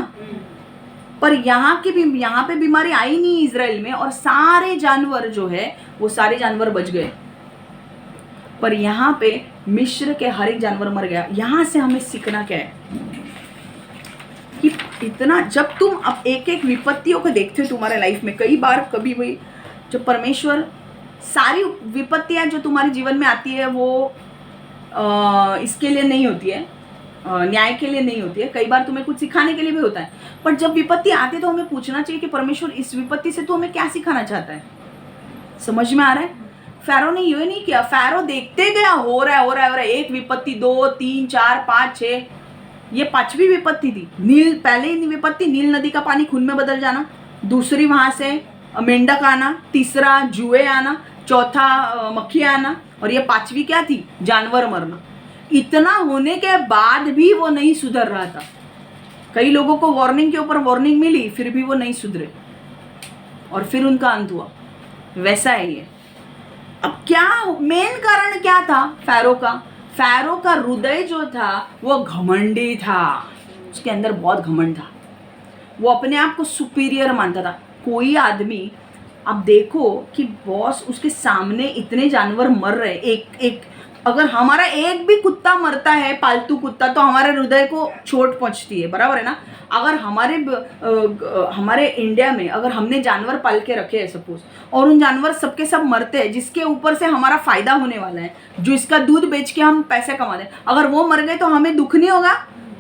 [SPEAKER 1] पर यहाँ पे बीमारी आई नहीं इजराइल में, और सारे जानवर जो है वो सारे जानवर बच गए, पर यहाँ पे मिस्र के हर एक जानवर मर गया। यहाँ से हमें सीखना क्या है कि इतना जब तुम अब एक एक विपत्तियों को देखते हो तुम्हारे लाइफ में, कई बार कभी भी जब परमेश्वर, सारी विपत्तियां जो तुम्हारे जीवन में आती है वो इसके लिए नहीं होती है, न्याय के लिए नहीं होती है, कई बार तुम्हें कुछ सिखाने के लिए भी होता है। पर जब विपत्ति आती है तो हमें पूछना चाहिए कि परमेश्वर इस विपत्ति से तो हमें क्या सिखाना चाहता है। समझ में आ रहा है? फैरो ने ये नहीं किया, फैरो देखते गया, हो रहा है, एक विपत्ति, 2, 3, 4, 5, 6, ये 5वीं विपत्ति थी। पहले विपत्ति नील नदी का पानी खून में बदल जाना, दूसरी वहां से मेंढक आना, तीसरा जुए आना, चौथा मक्खी आना, और ये 5वीं क्या थी, जानवर मरना। इतना होने के बाद भी वो नहीं सुधर रहा था। कई लोगों को वार्निंग के ऊपर वार्निंग मिली, फिर भी वो नहीं सुधरे और फिर उनका अंत हुआ। वैसा है ये। अब क्या मेन कारण क्या था फैरो का हृदय जो था वो घमंडी था, उसके अंदर बहुत घमंड था, वो अपने आप को सुपीरियर मानता था। कोई आदमी, आप देखो कि बॉस उसके सामने इतने जानवर मर रहे, एक अगर हमारा एक भी कुत्ता मरता है, पालतू कुत्ता, तो हमारे हृदय को चोट पहुंचती है, बराबर है ना। अगर हमारे इंडिया में अगर हमने जानवर पाल के रखे हैं सपोज, और उन जानवर सबके सब मरते हैं, जिसके ऊपर से हमारा फायदा होने वाला है, जो इसका दूध बेच के हम पैसे कमा दें, अगर वो मर गए तो हमें दुख नहीं होगा,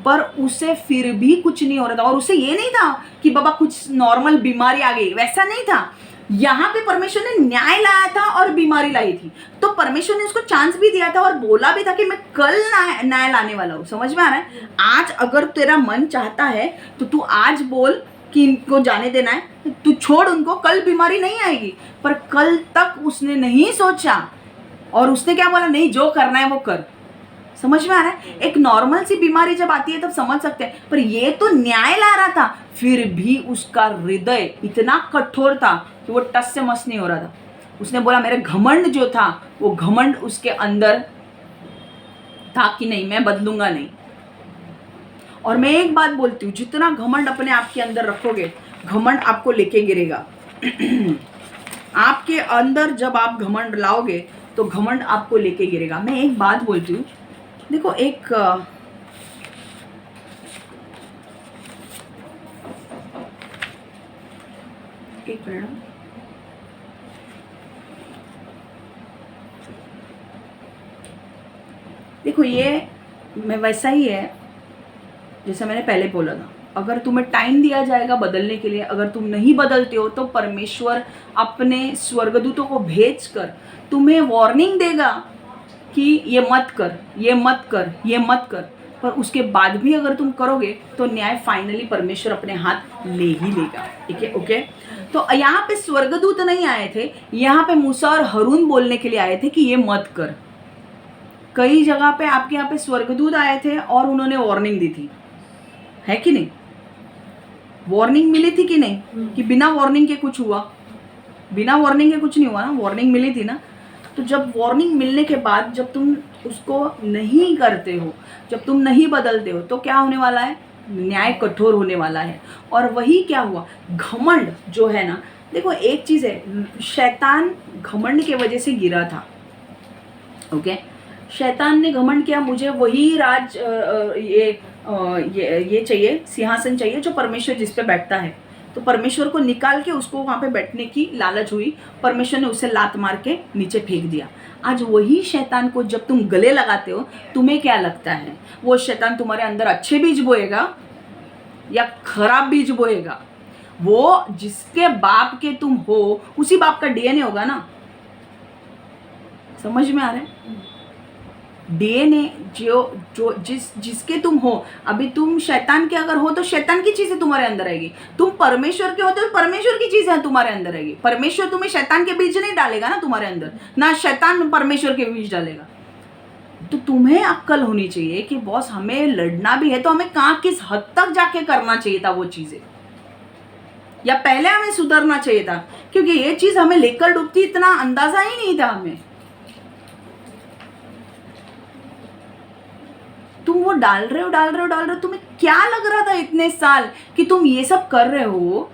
[SPEAKER 1] पर उसे फिर भी कुछ नहीं हो रहा था। और उसे ये नहीं था कि बाबा कुछ नॉर्मल बीमारी आ गई, वैसा नहीं था। यहाँ पे परमेश्वर ने न्याय लाया था और बीमारी लाई थी, तो परमेश्वर ने उसको चांस भी दिया था और बोला भी था कि मैं कल न्याय लाने वाला हूँ। समझ में आ रहा है। आज अगर तेरा मन चाहता है तो तू आज बोल कि इनको जाने देना है, तू छोड़ उनको, कल बीमारी नहीं आएगी। पर कल तक उसने नहीं सोचा और उसने क्या बोला, नहीं जो करना है वो कर। समझ में आ रहा है। एक नॉर्मल सी बीमारी जब आती है तब समझ सकते हैं, पर ये तो न्याय ला रहा था, फिर भी उसका हृदय इतना कठोर था कि वो टस से मस नहीं हो रहा था। उसने बोला मेरे घमंड जो था, वो घमंड उसके अंदर था कि नहीं, मैं बदलूंगा नहीं। और मैं एक बात बोलती हूँ, जितना घमंड अपने आप के अंदर रखोगे, घमंड आपको लेके गिरेगा। आपके अंदर जब आप घमंड लाओगे तो घमंड आपको लेके गिरेगा। मैं एक बात बोलती हूँ, देखो एक मिनट, देखो ये मैं वैसा ही है जैसे मैंने पहले बोला था। अगर तुम्हें टाइम दिया जाएगा बदलने के लिए, अगर तुम नहीं बदलते हो तो परमेश्वर अपने स्वर्गदूतों को भेजकर तुम्हें वार्निंग देगा कि ये मत कर, ये मत कर, ये मत कर। पर उसके बाद भी अगर तुम करोगे तो न्याय फाइनली परमेश्वर अपने हाथ ले ही लेगा। ठीक है, ओके। तो यहाँ पे स्वर्गदूत नहीं आए थे, यहाँ पे मूसा और हारून बोलने के लिए आए थे कि ये मत कर। कई जगह पे आपके यहाँ पे स्वर्गदूत आए थे और उन्होंने वार्निंग दी थी, है कि नहीं? वार्निंग मिली थी कि नहीं? कि बिना वार्निंग के कुछ हुआ? बिना वार्निंग के कुछ नहीं हुआ ना, वार्निंग मिली थी ना। तो जब वार्निंग मिलने के बाद जब तुम उसको नहीं करते हो, जब तुम नहीं बदलते हो, तो क्या होने वाला है? न्याय कठोर होने वाला है। और वही क्या हुआ, घमंड जो है ना, देखो एक चीज़ है, शैतान घमंड के वजह से गिरा था। ओके, शैतान ने घमंड किया, मुझे वही राज ये चाहिए, सिंहासन चाहिए जो परमेश्वर जिस पे बैठता है। तो परमेश्वर को निकाल के उसको वहाँ पे बैठने की लालच हुई, परमेश्वर ने उसे लात मार के नीचे फेंक दिया। आज वही शैतान को जब तुम गले लगाते हो, तुम्हें क्या लगता है वो शैतान तुम्हारे अंदर अच्छे बीज बोएगा या खराब बीज बोएगा? वो जिसके बाप के तुम हो, उसी बाप का डीएनए होगा ना। समझ में आ रहा है? डीएनए जो जिसके तुम हो, अभी तुम शैतान के अगर हो तो शैतान की चीजें तुम्हारे अंदर आएगी, तुम परमेश्वर के हो तो परमेश्वर की चीजें तुम्हारे अंदर आएगी। परमेश्वर तुम्हें शैतान के बीज नहीं डालेगा ना तुम्हारे अंदर, ना शैतान परमेश्वर के बीज डालेगा। तो तुम्हें अक्कल होनी चाहिए कि बॉस हमें लड़ना भी है तो हमें कहाँ किस हद तक जाके करना चाहिए था वो चीजें, या पहले हमें सुधरना चाहिए था, क्योंकि ये चीज हमें लेकर डूबती इतना अंदाजा ही नहीं था हमें। तुम वो डाल रहे हो, तुम्हें क्या लग रहा था इतने साल कि तुम ये सब कर रहे हो?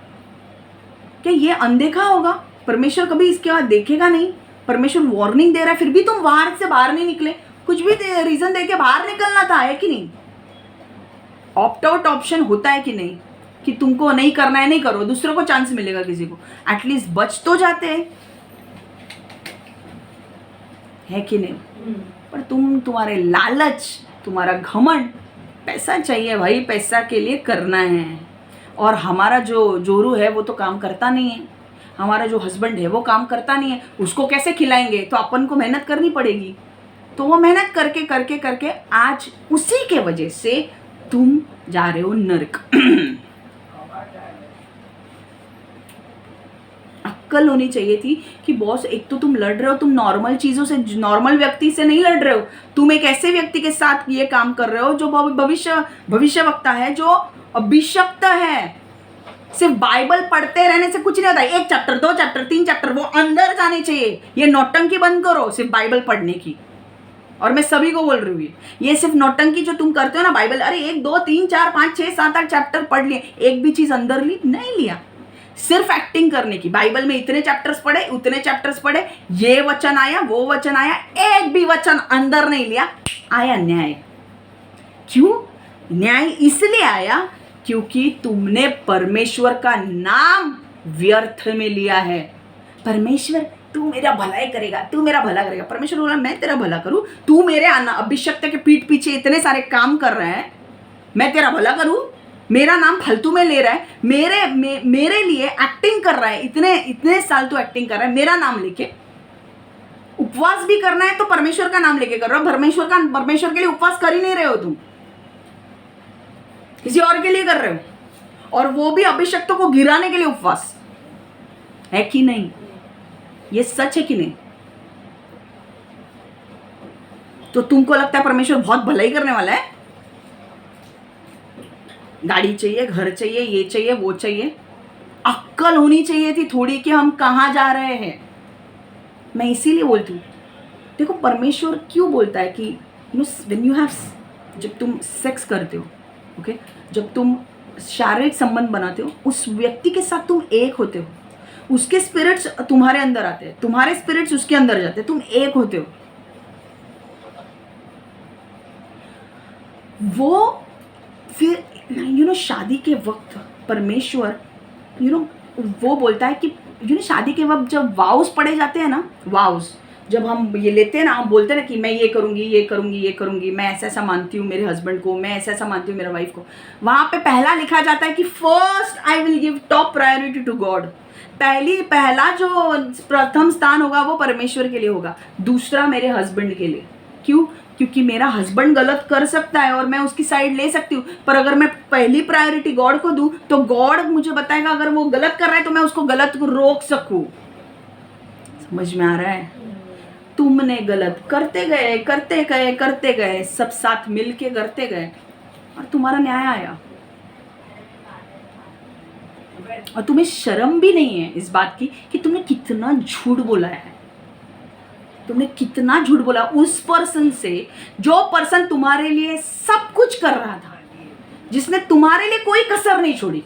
[SPEAKER 1] क्या ये अनदेखा होगा? परमेश्वर कभी इसके बाद देखेगा नहीं? परमेश्वर वार्निंग दे रहा है, फिर भी तुम वहां से बाहर नहीं निकले। कुछ भी रीजन दे के बाहर निकलना था, है कि नहीं? ऑप्ट आउट ऑप्शन होता है कि नहीं, कि तुमको नहीं करना है नहीं करो, दूसरों को चांस मिलेगा, किसी को एटलीस्ट बच तो जाते हैं, है कि नहीं? पर तुम्हारे लालच, तुम्हारा घमंड, पैसा चाहिए भाई, पैसा के लिए करना है। और हमारा जो जोरू है वो तो काम करता नहीं है, हमारा जो हस्बैंड है वो काम करता नहीं है, उसको कैसे खिलाएंगे? तो अपन को मेहनत करनी पड़ेगी। तो वो मेहनत करके करके करके आज उसी के वजह से तुम जा रहे हो नरक। अक्ल होनी चाहिए थी कि बॉस एक तो तुम लड़ रहे हो, तुम नॉर्मल चीज़ों से, नॉर्मल व्यक्ति से नहीं लड़ रहे हो, तुम एक ऐसे व्यक्ति के साथ ये काम कर रहे हो जो भविष्यवक्ता है, जो अभिशप्त है। सिर्फ बाइबल पढ़ते रहने से कुछ नहीं होता, 1 चैप्टर 2 चैप्टर 3 चैप्टर वो अंदर जाने चाहिए। ये नौटंकी बंद करो सिर्फ बाइबल पढ़ने की। और मैं सभी को बोल रही हूँ, ये सिर्फ नौटंकी जो तुम करते हो ना, बाइबल अरे 1 2 3 4 5 6 7 8 चैप्टर पढ़ लिए, एक भी चीज़ अंदर ली नहीं लिया। सिर्फ एक्टिंग करने की। बाइबल में इतने चैप्टर्स पढ़े, उतने चैप्टर्स पढ़े, ये वचन आया, वो वचन आया, एक भी वचन अंदर नहीं लिया, आया न्याय। क्यों न्याय? इसलिए आया क्योंकि तुमने परमेश्वर का नाम व्यर्थ में लिया है। परमेश्वर तू मेरा भलाई करेगा, तू मेरा भला करेगा। परमेश्वर बोला मैं तेरा भला करूं? तू मेरे अभिषक्त के पीठ पीछे इतने सारे काम कर रहा है, मैं तेरा भला करूं? मेरा नाम फालतू में ले रहा है, मेरे लिए एक्टिंग कर रहा है, इतने साल तू एक्टिंग कर रहा है, मेरा नाम लेके। उपवास भी करना है तो परमेश्वर का नाम लेके कर रहे हो। परमेश्वर के लिए उपवास कर ही नहीं रहे हो तुम, किसी और के लिए कर रहे हो, और वो भी अभिषक्तों को गिराने के लिए उपवास। है कि नहीं? ये सच है कि नहीं? तो तुमको लगता है परमेश्वर बहुत भलाई करने वाला है? गाड़ी चाहिए, घर चाहिए, ये चाहिए, वो चाहिए। अक्ल होनी चाहिए थी थोड़ी कि हम कहाँ जा रहे हैं। मैं इसीलिए बोलती हूँ, देखो परमेश्वर क्यों बोलता है कि व्हेन यू हैव, जब तुम सेक्स करते हो, ओके, जब तुम शारीरिक संबंध बनाते हो, उस व्यक्ति के साथ तुम एक होते हो, उसके स्पिरिट्स तुम्हारे अंदर आते हैं, तुम्हारे स्पिरिट्स उसके अंदर जाते हैं, तुम एक होते हो। वो फिर शादी के वक्त परमेश्वर वो बोलता है कि शादी के वक्त जब वाउस पढ़े जाते हैं ना, वाउस जब हम ये लेते हैं ना, हम बोलते हैं ना कि मैं ये करूँगी, ये करूँगी, ये करूँगी, मैं ऐसा ऐसा मानती हूँ मेरे हस्बैंड को, मैं ऐसा ऐसा मानती हूँ मेरे वाइफ को। वहाँ पे पहला लिखा जाता है कि first I will give top priority to God. पहला जो प्रथम स्थान होगा वो परमेश्वर के लिए होगा, दूसरा मेरे हस्बैंड के लिए। क्यों? क्योंकि मेरा हस्बैंड गलत कर सकता है और मैं उसकी साइड ले सकती हूँ, पर अगर मैं पहली प्रायोरिटी गॉड को दूँ तो गॉड मुझे बताएगा अगर वो गलत कर रहा है तो मैं उसको गलत को रोक सकूँ। समझ में आ रहा है? तुमने गलत करते गए, सब साथ मिल के करते गए और तुम्हारा न्याय आया, और तुम्हें शर्म भी नहीं है इस बात की कि तुमने कितना झूठ बोला है। तुमने कितना झूठ बोला उस पर्सन से, जो पर्सन तुम्हारे लिए सब कुछ कर रहा था, जिसने तुम्हारे लिए कोई कसर नहीं छोड़ी,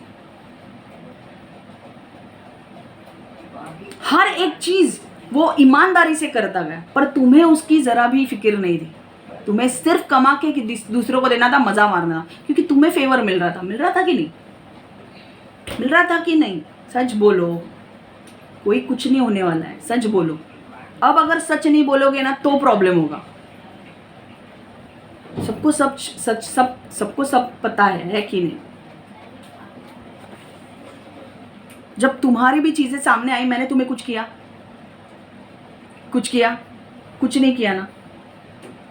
[SPEAKER 1] हर एक चीज वो ईमानदारी से करता गया, पर तुम्हें उसकी जरा भी फिक्र नहीं थी। तुम्हें सिर्फ कमा के कि दूसरों को देना था, मजा मारना, क्योंकि तुम्हें फेवर मिल रहा था कि नहीं? मिल रहा था कि नहीं? सच बोलो, कोई कुछ नहीं होने वाला है, सच बोलो। अब अगर सच नहीं बोलोगे ना तो प्रॉब्लम होगा। सबको सब पता है कि नहीं? जब तुम्हारी भी चीजें सामने आई, मैंने तुम्हें कुछ किया? कुछ नहीं किया ना।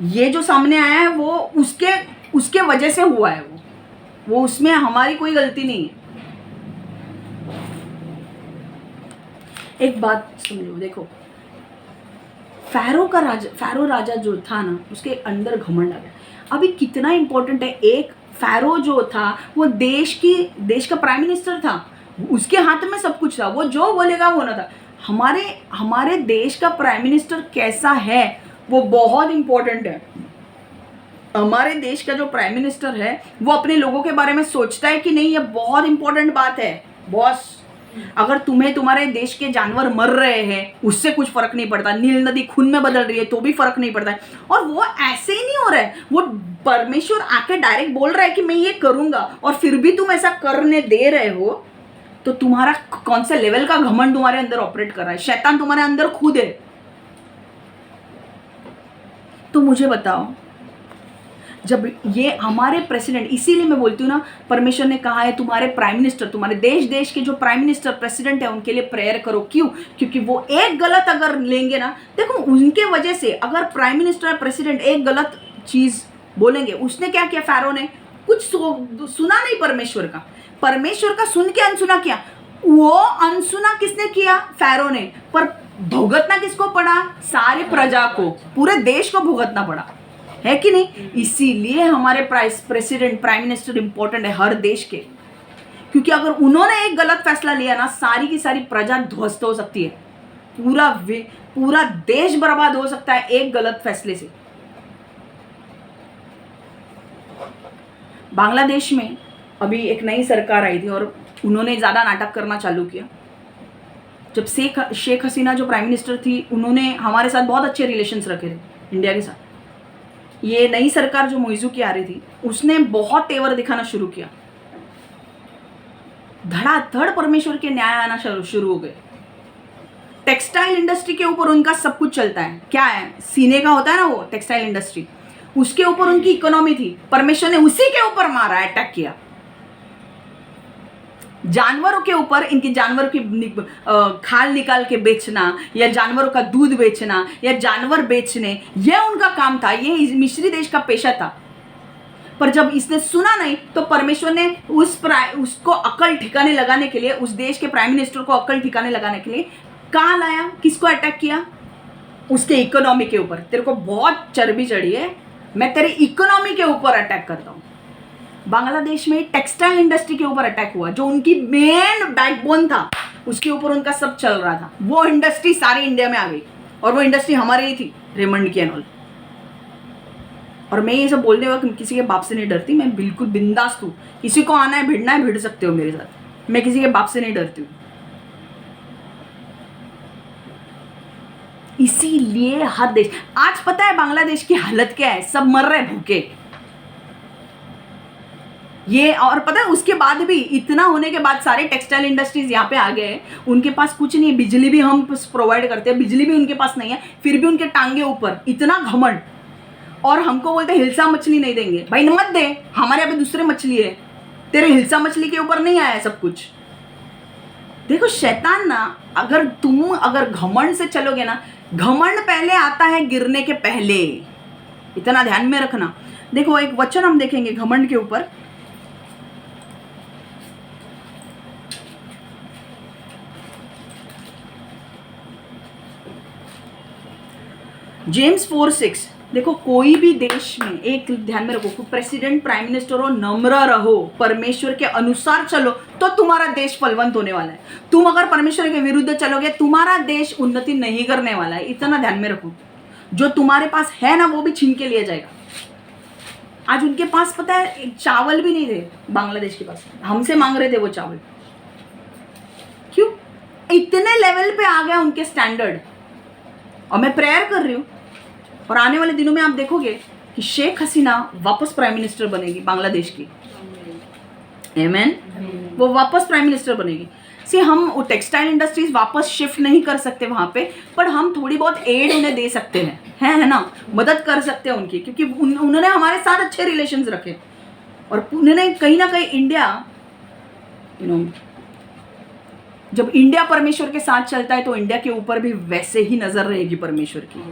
[SPEAKER 1] ये जो सामने आया है वो उसके वजह से हुआ है, वो उसमें हमारी कोई गलती नहीं है। एक बात समझो, देखो फैरो राजा जो था ना, उसके अंदर घमंड आ गया। अभी कितना इंपॉर्टेंट है, एक फैरो जो था वो देश का प्राइम मिनिस्टर था, उसके हाथ में सब कुछ था, वो जो बोलेगा वो होना था। हमारे देश का प्राइम मिनिस्टर कैसा है वो बहुत इंपॉर्टेंट है। हमारे देश का जो प्राइम मिनिस्टर है वो अपने लोगों के बारे में सोचता है कि नहीं, ये बहुत इंपॉर्टेंट बात है बॉस। अगर तुम्हारे देश के जानवर मर रहे हैं उससे कुछ फर्क नहीं पड़ता, नील नदी खून में बदल रही है तो भी फर्क नहीं पड़ता है, और वो ऐसे ही नहीं हो रहा है, वो परमेश्वर आके डायरेक्ट बोल रहा है कि मैं ये करूंगा, और फिर भी तुम ऐसा करने दे रहे हो, तो तुम्हारा कौन सा लेवल का घमंड तुम्हारे अंदर ऑपरेट कर रहा है? शैतान तुम्हारे अंदर खुद है। तो मुझे बताओ, जब ये हमारे प्रेसिडेंट, इसीलिए मैं बोलती हूँ ना, परमेश्वर ने कहा है तुम्हारे प्राइम मिनिस्टर, तुम्हारे देश के जो प्राइम मिनिस्टर प्रेसिडेंट है उनके लिए प्रेयर करो। क्यों? क्योंकि वो एक गलत अगर लेंगे ना, देखो उनके वजह से अगर प्राइम मिनिस्टर प्रेसिडेंट एक गलत चीज बोलेंगे, उसने क्या किया, फैरो ने कुछ सुना नहीं परमेश्वर का सुन के अनसुना किया। वो अनसुना किसने किया? फैरो ने। पर भुगतना किसको पड़ा? सारी प्रजा को, पूरे देश को भुगतना पड़ा, है कि नहीं? इसीलिए हमारे प्रेसिडेंट प्राइम मिनिस्टर इंपॉर्टेंट है हर देश के, क्योंकि अगर उन्होंने एक गलत फैसला लिया ना, सारी की सारी प्रजा ध्वस्त हो सकती है, पूरा देश बर्बाद हो सकता है एक गलत फैसले से। बांग्लादेश में अभी एक नई सरकार आई थी और उन्होंने ज़्यादा नाटक करना चालू किया। जब शेख हसीना जो प्राइम मिनिस्टर थी, उन्होंने हमारे साथ बहुत अच्छे रिलेशंस रखे थे इंडिया के साथ। ये नई सरकार जो मोइजू की आ रही थी, उसने बहुत तेवर दिखाना शुरू किया। धड़ाधड़ परमेश्वर के न्याय आना शुरू हो गए। टेक्सटाइल इंडस्ट्री के ऊपर उनका सब कुछ चलता है। क्या है, सीने का होता है ना वो टेक्सटाइल इंडस्ट्री, उसके ऊपर उनकी इकोनॉमी थी। परमेश्वर ने उसी के ऊपर मारा, अटैक किया। जानवरों के ऊपर, इनकी जानवरों की खाल निकाल के बेचना, या जानवरों का दूध बेचना, या जानवर बेचने, यह उनका काम था। ये मिस्री देश का पेशा था। पर जब इसने सुना नहीं, तो परमेश्वर ने उसको अकल ठिकाने लगाने के लिए, उस देश के प्राइम मिनिस्टर को अकल ठिकाने लगाने के लिए कहाँ लाया? किसको अटैक किया? उसके इकोनॉमी के ऊपर। तेरे को बहुत चर्बी चढ़ी है, मैं तेरी इकोनॉमी के ऊपर अटैक करता हूँ। बांग्लादेश में टेक्सटाइल इंडस्ट्री के ऊपर अटैक हुआ, जो उनकी मेन बैकबोन था, उसके ऊपर उनका सब चल रहा था। वो इंडस्ट्री सारी इंडिया में आ गई, और वो इंडस्ट्री हमारी ही थी, रेमंड की एंड ऑल। और मैं ये सब बोलने वक्त किसी के बाप से नहीं डरती, मैं बिल्कुल बिंदास हूँ। किसी को आना है, भिड़ना है, भिड़ सकते हो मेरे साथ। मैं किसी के बाप से नहीं डरती हूँ। इसीलिए हर देश, आज पता है बांग्लादेश की हालत क्या है? सब मर रहे भूखे। ये, और पता है उसके बाद भी, इतना होने के बाद सारे टेक्सटाइल इंडस्ट्रीज यहाँ पे आ गए। उनके पास कुछ नहीं है, बिजली भी हम प्रोवाइड करते हैं, बिजली भी उनके पास नहीं है, फिर भी उनके टांगे ऊपर इतना घमंड। और हमको बोलते हिल्सा मछली नहीं देंगे। भाई मत दे, हमारे यहाँ पे दूसरे मछली है, तेरे हिल्सा मछली के ऊपर नहीं आया सब कुछ। देखो शैतान ना, अगर घमंड से चलोगे ना, घमंड पहले आता है गिरने के पहले, इतना ध्यान में रखना। देखो एक वचन हम देखेंगे घमंड के ऊपर। जेम्स 4:6। देखो कोई भी देश में, एक ध्यान में रखो, प्रेसिडेंट प्राइम मिनिस्टर हो, नम्र रहो, परमेश्वर के अनुसार चलो, तो तुम्हारा देश फलवंत होने वाला है। तुम अगर परमेश्वर के विरुद्ध चलोगे, तुम्हारा देश उन्नति नहीं करने वाला है। इतना ध्यान में रखो। जो तुम्हारे पास है ना, वो भी छीन के लिया जाएगा। आज उनके पास पता है चावल भी नहीं थे, बांग्लादेश के पास हमसे मांग रहे थे वो चावल। क्यों? इतने लेवल पे आ गया उनके स्टैंडर्ड। और मैं प्रेयर कर रही हूँ, और आने वाले दिनों में आप देखोगे कि शेख हसीना वापस प्राइम मिनिस्टर बनेगी बांग्लादेश की। आमीन। वो वापस प्राइम मिनिस्टर बनेगी। सी, हम वो टेक्सटाइल इंडस्ट्रीज वापस शिफ्ट नहीं कर सकते वहाँ पे, पर हम थोड़ी बहुत एड उन्हें दे सकते हैं, है ना, मदद कर सकते हैं उनकी, क्योंकि उन्होंने हमारे साथ अच्छे रिलेशंस रखे। और उन्होंने कहीं ना कहीं इंडिया, जब इंडिया परमेश्वर के साथ चलता है, तो इंडिया के ऊपर भी वैसे ही नजर रहेगी परमेश्वर की।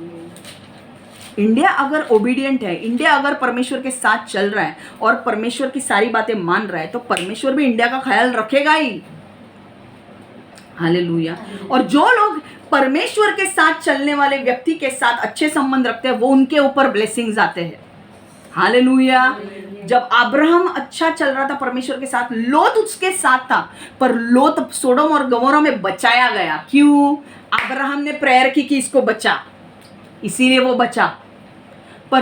[SPEAKER 1] इंडिया अगर ओबीडियंट है, इंडिया अगर परमेश्वर के साथ चल रहा है और परमेश्वर की सारी बातें मान रहा है, तो परमेश्वर भी इंडिया का ख्याल रखेगा ही। हालेलुया। और जो लोग परमेश्वर के साथ चलने वाले व्यक्ति के साथ अच्छे संबंध रखते हैं, वो उनके ऊपर ब्लेसिंग्स आते हैं। हालेलुया। जब अब्राहम अच्छा चल रहा था परमेश्वर के साथ, लोत उसके साथ था, पर लोत सोडोम और गमोरा में बचाया गया। क्यों? अब्राहम ने प्रेयर की कि इसको बचा, इसीलिए वो बचा। पर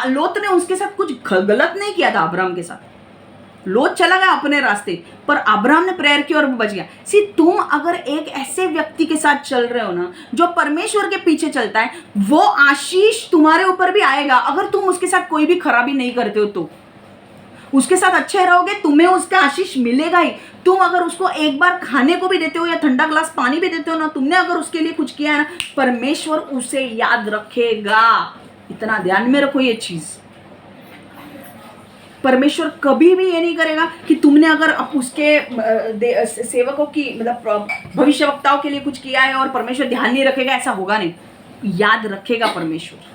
[SPEAKER 1] लोत ने उसके साथ कुछ गलत नहीं किया था अब्राहम के साथ। लोत चला गया अपने रास्ते, पर अब्राहम ने प्रेयर की और वो बच गया। सी, तुम अगर एक ऐसे व्यक्ति के साथ चल रहे हो ना, जो परमेश्वर के पीछे चलता है, वो आशीष तुम्हारे ऊपर भी आएगा। अगर तुम उसके साथ कोई भी खराबी नहीं करते हो, तो उसके साथ अच्छे रहोगे, तुम्हें उसका आशीष मिलेगा ही। तुम अगर उसको एक बार खाने को भी देते हो या ठंडा ग्लास पानी भी देते हो ना, तुमने अगर उसके लिए कुछ किया है ना, परमेश्वर उसे याद रखेगा। इतना ध्यान में रखो ये चीज। परमेश्वर कभी भी ये नहीं करेगा कि तुमने अगर उसके सेवकों की, मतलब भविष्यवक्ताओं के लिए कुछ किया है और परमेश्वर ध्यान नहीं रखेगा, ऐसा होगा नहीं। याद रखेगा परमेश्वर।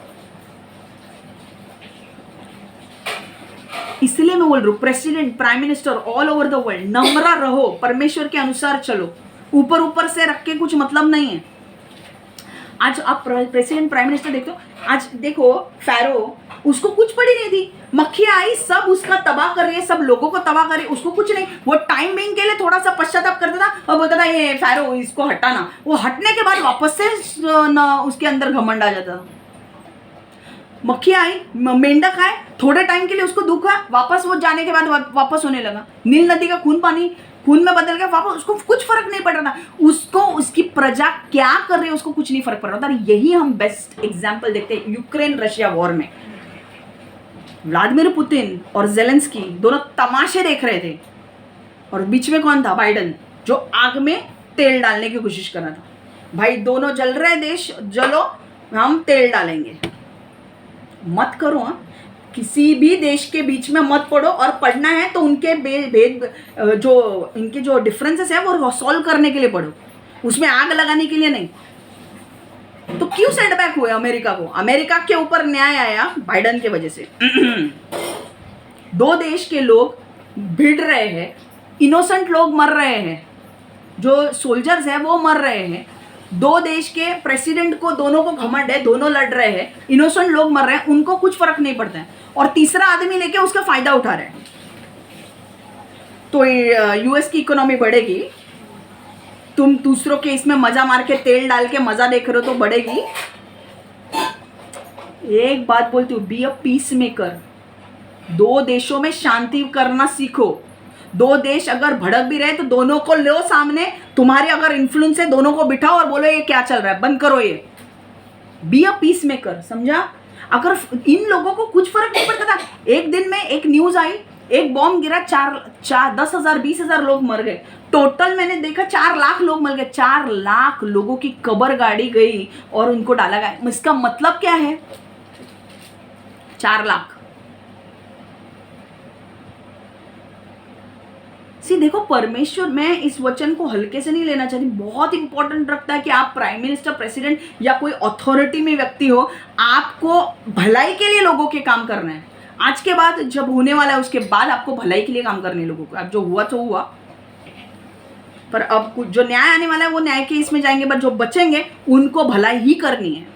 [SPEAKER 1] इसलिए मैं बोल रहा हूँ, president, prime minister all over the world, नम्र रहो, परमेश्वर के अनुसार चलो। ऊपर ऊपर से रख के कुछ मतलब नहीं है। आज आप प्रेसिडेंट, प्राइम मिनिस्टर देखते हो, आज देखो फैरो, उसको कुछ पड़ी नहीं थी, मक्खियां आई, सब उसका तबाह कर रही है, सब लोगों को तबाह कर रही है, उसको कुछ नहीं। वो टाइम बिंग के लिए थोड़ा सा पश्चाताप करता था और बोलता था ये फैरो, इसको हटाना। वो हटने के बाद वापस से उसके अंदर घमंड आ जाता था। मक्खियां आई, मेंढक आए, थोड़े टाइम के लिए उसको दुख हुआ, वापस वो जाने के बाद वापस होने लगा। नील नदी का खून पानी खून में बदल गया वापस, उसको कुछ फर्क नहीं पड़ रहा था, उसको उसकी प्रजा क्या कर रही है उसको कुछ नहीं फर्क पड़ रहा था। यही हम बेस्ट एग्जाम्पल देखते हैं यूक्रेन रशिया वॉर में। व्लादिमीर पुतिन और जेलेंस्की दोनों तमाशे देख रहे थे, और बीच में कौन था? बाइडन, जो आग में तेल डालने की कोशिश कर रहा था। भाई दोनों जल रहे देश, जलो, हम तेल डालेंगे। मत करो, हाँ, किसी भी देश के बीच में मत पड़ो, और पढ़ना है तो उनके भेद जो इनके जो डिफरेंसेस है वो सॉल्व करने के लिए पढ़ो, उसमें आग लगाने के लिए नहीं। तो क्यों सेटबैक हुए अमेरिका को? अमेरिका के ऊपर न्याय आया बाइडन के वजह से। दो देश के लोग भिड़ रहे हैं, इनोसेंट लोग मर रहे हैं, जो सोल्जर्स हैं वो मर रहे हैं। दो देश के प्रेसिडेंट को, दोनों को घमंड है, दोनों लड़ रहे हैं, इनोसेंट लोग मर रहे हैं, उनको कुछ फर्क नहीं पड़ता है, और तीसरा आदमी लेके उसका फायदा उठा रहे हैं। तो यूएस की इकोनॉमी बढ़ेगी, तुम दूसरों के इसमें मजा मार के तेल डाल के मजा देख रहे हो तो बढ़ेगी। एक बात बोलती हूँ, बी अ पीस मेकर। दो देशों में शांति करना सीखो। दो देश अगर भड़क भी रहे तो दोनों को लो सामने, तुम्हारे अगर इन्फ्लुएंस है दोनों को बिठाओ और बोलो ये क्या चल रहा है, बंद करो ये। बी अ पीस मेकर, समझा? अगर इन लोगों को कुछ फर्क नहीं पड़ता था, एक दिन में एक न्यूज आई, एक बॉम्ब गिरा, 10,000 20,000 लोग मर गए। टोटल मैंने देखा 4 लाख लोग मर गए। 4 लाख लोगों की कब्र गाड़ी गई और उनको डाला गया। इसका मतलब क्या है? 4 लाख। देखो, परमेश्वर, मैं इस वचन को हल्के से नहीं लेना चाहती, बहुत इंपॉर्टेंट रखता है कि आप प्राइम मिनिस्टर, प्रेसिडेंट या कोई अथॉरिटी में व्यक्ति हो, आपको भलाई के लिए लोगों के काम करना है। आज के बाद जब होने वाला है उसके बाद आपको भलाई के लिए काम करने लोगों को। अब जो हुआ तो हुआ, पर अब कुछ जो न्याय आने वाला है वो न्याय के इसमें जाएंगे, पर जो बचेंगे उनको भलाई ही करनी है।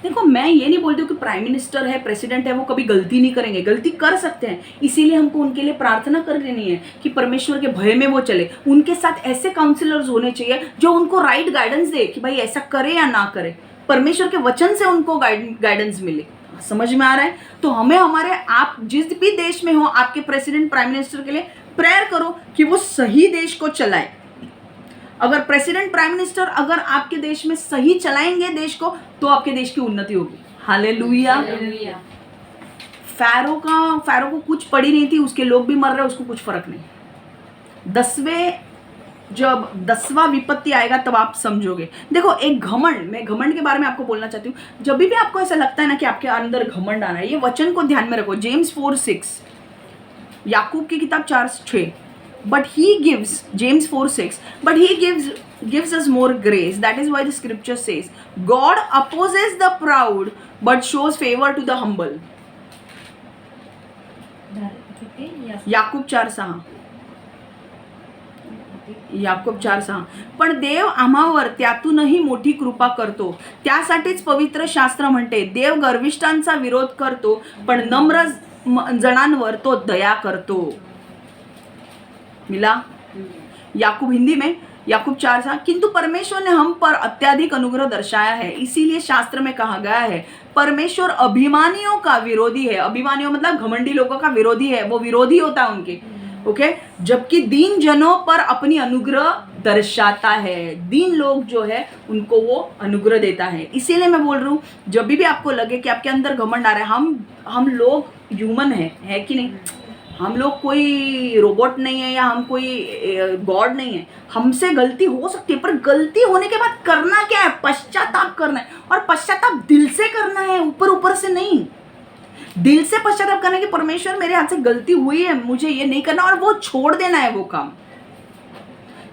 [SPEAKER 1] देखो, मैं ये नहीं बोलती हूँ कि प्राइम मिनिस्टर है, प्रेसिडेंट है, वो कभी गलती नहीं करेंगे, गलती कर सकते हैं। इसीलिए हमको उनके लिए प्रार्थना कर लेनी है कि परमेश्वर के भय में वो चले। उनके साथ ऐसे काउंसलर्स होने चाहिए जो उनको राइट गाइडेंस दे कि भाई ऐसा करे या ना करे, परमेश्वर के वचन से उनको गाइडेंस मिले। समझ में आ रहा है? तो हमें हमारे, आप जिस भी देश में हो, आपके प्रेसिडेंट, प्राइम मिनिस्टर के लिए प्रेयर करो कि वो सही देश को चलाए। अगर प्रेसिडेंट, प्राइम मिनिस्टर अगर आपके देश में सही चलाएंगे देश को, तो आपके देश की उन्नति होगी। हालेलुया। फैरो को कुछ पड़ी नहीं थी, उसके लोग भी मर रहे, उसको कुछ फर्क नहीं। जब 10वां विपत्ति आएगा तब आप समझोगे। देखो, एक घमंड, मैं घमंड के बारे में आपको बोलना चाहती हूँ। जब भी आपको ऐसा लगता है ना कि आपके अंदर घमंड आ रहा है, ये वचन को ध्यान में रखो। जेम्स 4:6, याकूब की किताब 4:6, but he gives, James 4:6, but he gives us more grace. That is why the scripture says, God opposes the proud but shows favor to the humble. याकूब 4:6, याकूब 4:6. पण देव आम्हावर त्यातूनही मोठी कृपा करतो. त्यासाठीच पवित्र शास्त्र म्हणते, देव गर्विष्ठांचा विरोध करतो पण नम्र जणांवर तो दया करतो. मिला? याकूब हिंदी में, याकूब 4:6. किंतु परमेश्वर ने हम पर अत्यधिक अनुग्रह दर्शाया है, इसीलिए शास्त्र में कहा गया है, परमेश्वर अभिमानियों का विरोधी है. अभिमानियों मतलब घमंडी लोगों का विरोधी है, वो विरोधी होता है उनके, ओके. जबकि दीन जनों पर अपनी अनुग्रह दर्शाता है. दीन लोग जो है उनको वो अनुग्रह देता है. इसीलिए मैं बोल रही हूँ, जब भी आपको लगे कि आपके अंदर घमंड आ रहा है, हम लोग ह्यूमन है कि नहीं? हम लोग कोई रोबोट नहीं है या हम कोई गॉड नहीं है. हमसे गलती हो सकती है, पर गलती होने के बाद करना क्या है? पश्चाताप करना है. और पश्चाताप दिल से करना है, ऊपर ऊपर से नहीं. दिल से पश्चाताप करना है कि परमेश्वर मेरे हाथ से गलती हुई है, मुझे ये नहीं करना, और वो छोड़ देना है वो काम.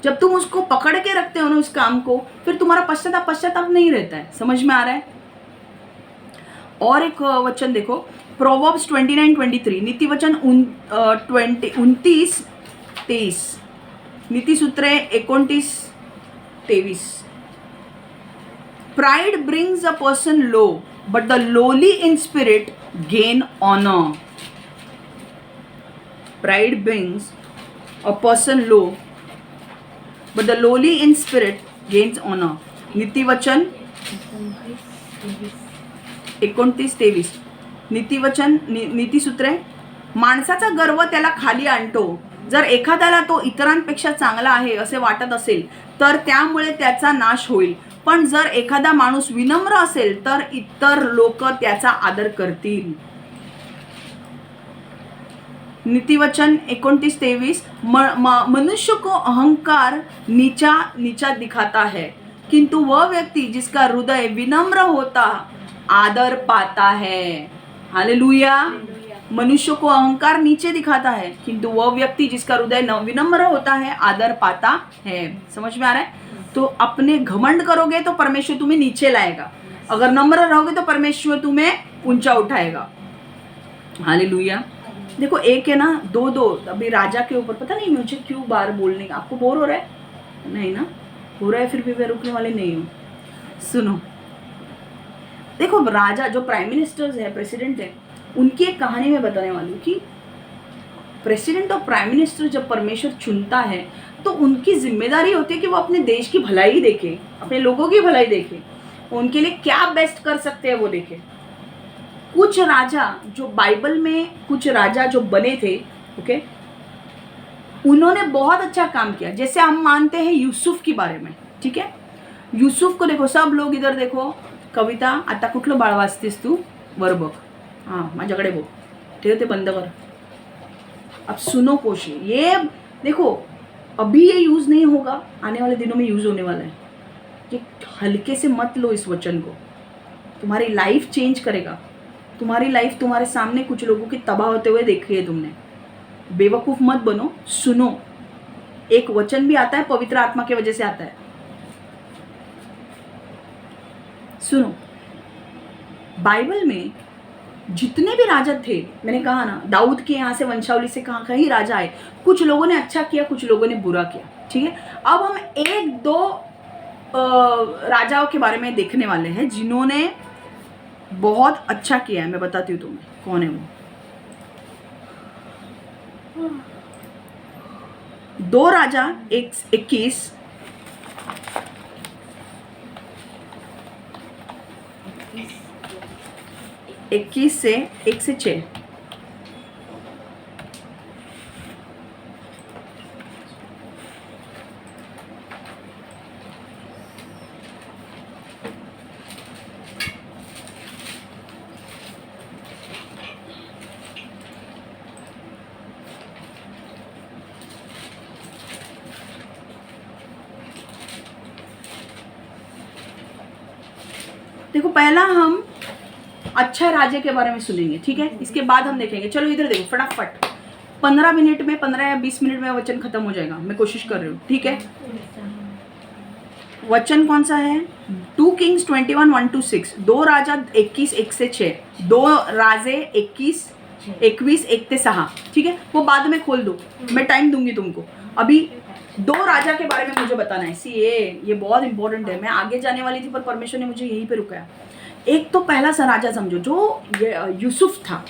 [SPEAKER 1] जब तुम उसको पकड़ के रखते हो ना उस काम को, फिर तुम्हारा पश्चाताप नहीं रहता है. समझ में आ रहा है? और एक वचन देखो, प्रोवर्ब्स 29:23, नीति वचन 29:23, नीति सूत्रे 29:23. Pride brings a person low, but the lowly in spirit gain honour. Pride brings a person low, but the lowly in spirit gains honour. नीति वचन 29-23 नीतिवचन नीतिसूत्रे. माणसाचा गर्व त्याला खाली आणतो. जर एखाद्याला तो इतरांपेक्षा चांगला आहे असे वाटत असेल तर त्यामुळे त्याचा नाश होईल. पण जर एखादा माणूस विनम्र असेल तर इतर लोक त्याचा आदर करतील. नीतिवचन 29-23. मनुष्य को अहंकार नीचा दिखाता है, किंतु वह व्यक्ति जिसका हृदय विनम्र होता आदर पाता है. हालेलुया. मनुष्य को अहंकार नीचे दिखाता है, किंतु वह व्यक्ति जिसका हृदय विनम्र होता है आदर पाता है. समझ में आ रहा है? तो अपने घमंड करोगे तो परमेश्वर तुम्हें नीचे लाएगा, अगर नम्र रहोगे तो परमेश्वर तुम्हें ऊंचा उठाएगा. हालेलुया. देखो एक है ना, दो अभी राजा के ऊपर, पता नहीं मुझे क्यों बार बोलने का, आपको बोर हो रहा है? नहीं ना, हो रहा है फिर भी मैं रुकने वाले नहीं हूँ. सुनो, देखो राजा जो प्राइम मिनिस्टर्स है, प्रेसिडेंट है, उनकी एक कहानी मैं बताने वाली हूँ कि प्रेसिडेंट और प्राइम मिनिस्टर जब परमेश्वर चुनता है तो उनकी जिम्मेदारी होती है कि वो अपने देश की भलाई देखे, अपने लोगों की भलाई देखे, उनके लिए क्या बेस्ट कर सकते हैं वो देखे. कुछ राजा जो बाइबल में, कुछ राजा जो बने थे, ओके, उन्होंने बहुत अच्छा काम किया. जैसे हम मानते हैं यूसुफ के बारे में, ठीक है. यूसुफ को देखो, सब लोग इधर देखो. कविता, आता कुठलं बाळ वाचतेस तू? वर बघ. हाँ, माझ्याकडे बघ. ठेव ते बंद कर. अब सुनो कोशी, ये देखो अभी ये यूज़ नहीं होगा, आने वाले दिनों में यूज़ होने वाला है. ये हल्के से मत लो इस वचन को, तुम्हारी लाइफ चेंज करेगा. तुम्हारी लाइफ तुम्हारे सामने कुछ लोगों की तबाह होते हुए देखी है तुमने. बेवकूफ़ मत बनो, सुनो. एक वचन भी आता है, पवित्र आत्मा की वजह से आता है. सुनो, बाइबल में जितने भी राजा थे, मैंने कहा ना, दाऊद के यहाँ से वंशावली से कहाँ कहीं राजा आए. कुछ लोगों ने अच्छा किया, कुछ लोगों ने बुरा किया, ठीक है. अब हम एक दो राजाओं के बारे में देखने वाले हैं जिन्होंने बहुत अच्छा किया है. मैं बताती हूँ तुम्हें कौन है वो. 2 राजा 21 से 1 से 6. देखो, पहला हम अच्छा राजा के बारे में सुनेंगे, ठीक है. इसके बाद हम देखेंगे. चलो इधर देखो फटाफट. 15 मिनट में, 15 या 20 मिनट में वचन खत्म हो जाएगा. मैं कोशिश कर रही हूँ, ठीक है. वचन कौन सा है? 2 Kings 21:1-6. 2 राजा 21 1 से 6. 2 राजे 21 1 से 6, ठीक है. वो बाद में खोल दो, मैं टाइम दूंगी तुमको. अभी 2 राजा के बारे में मुझे बताना है. सी ये बहुत इंपॉर्टेंट है. मैं आगे जाने वाली थी पर परमेश्वर ने मुझे यहीं पे रुकाया. एक तो पहला सा राजा समझो जो यूसुफ था.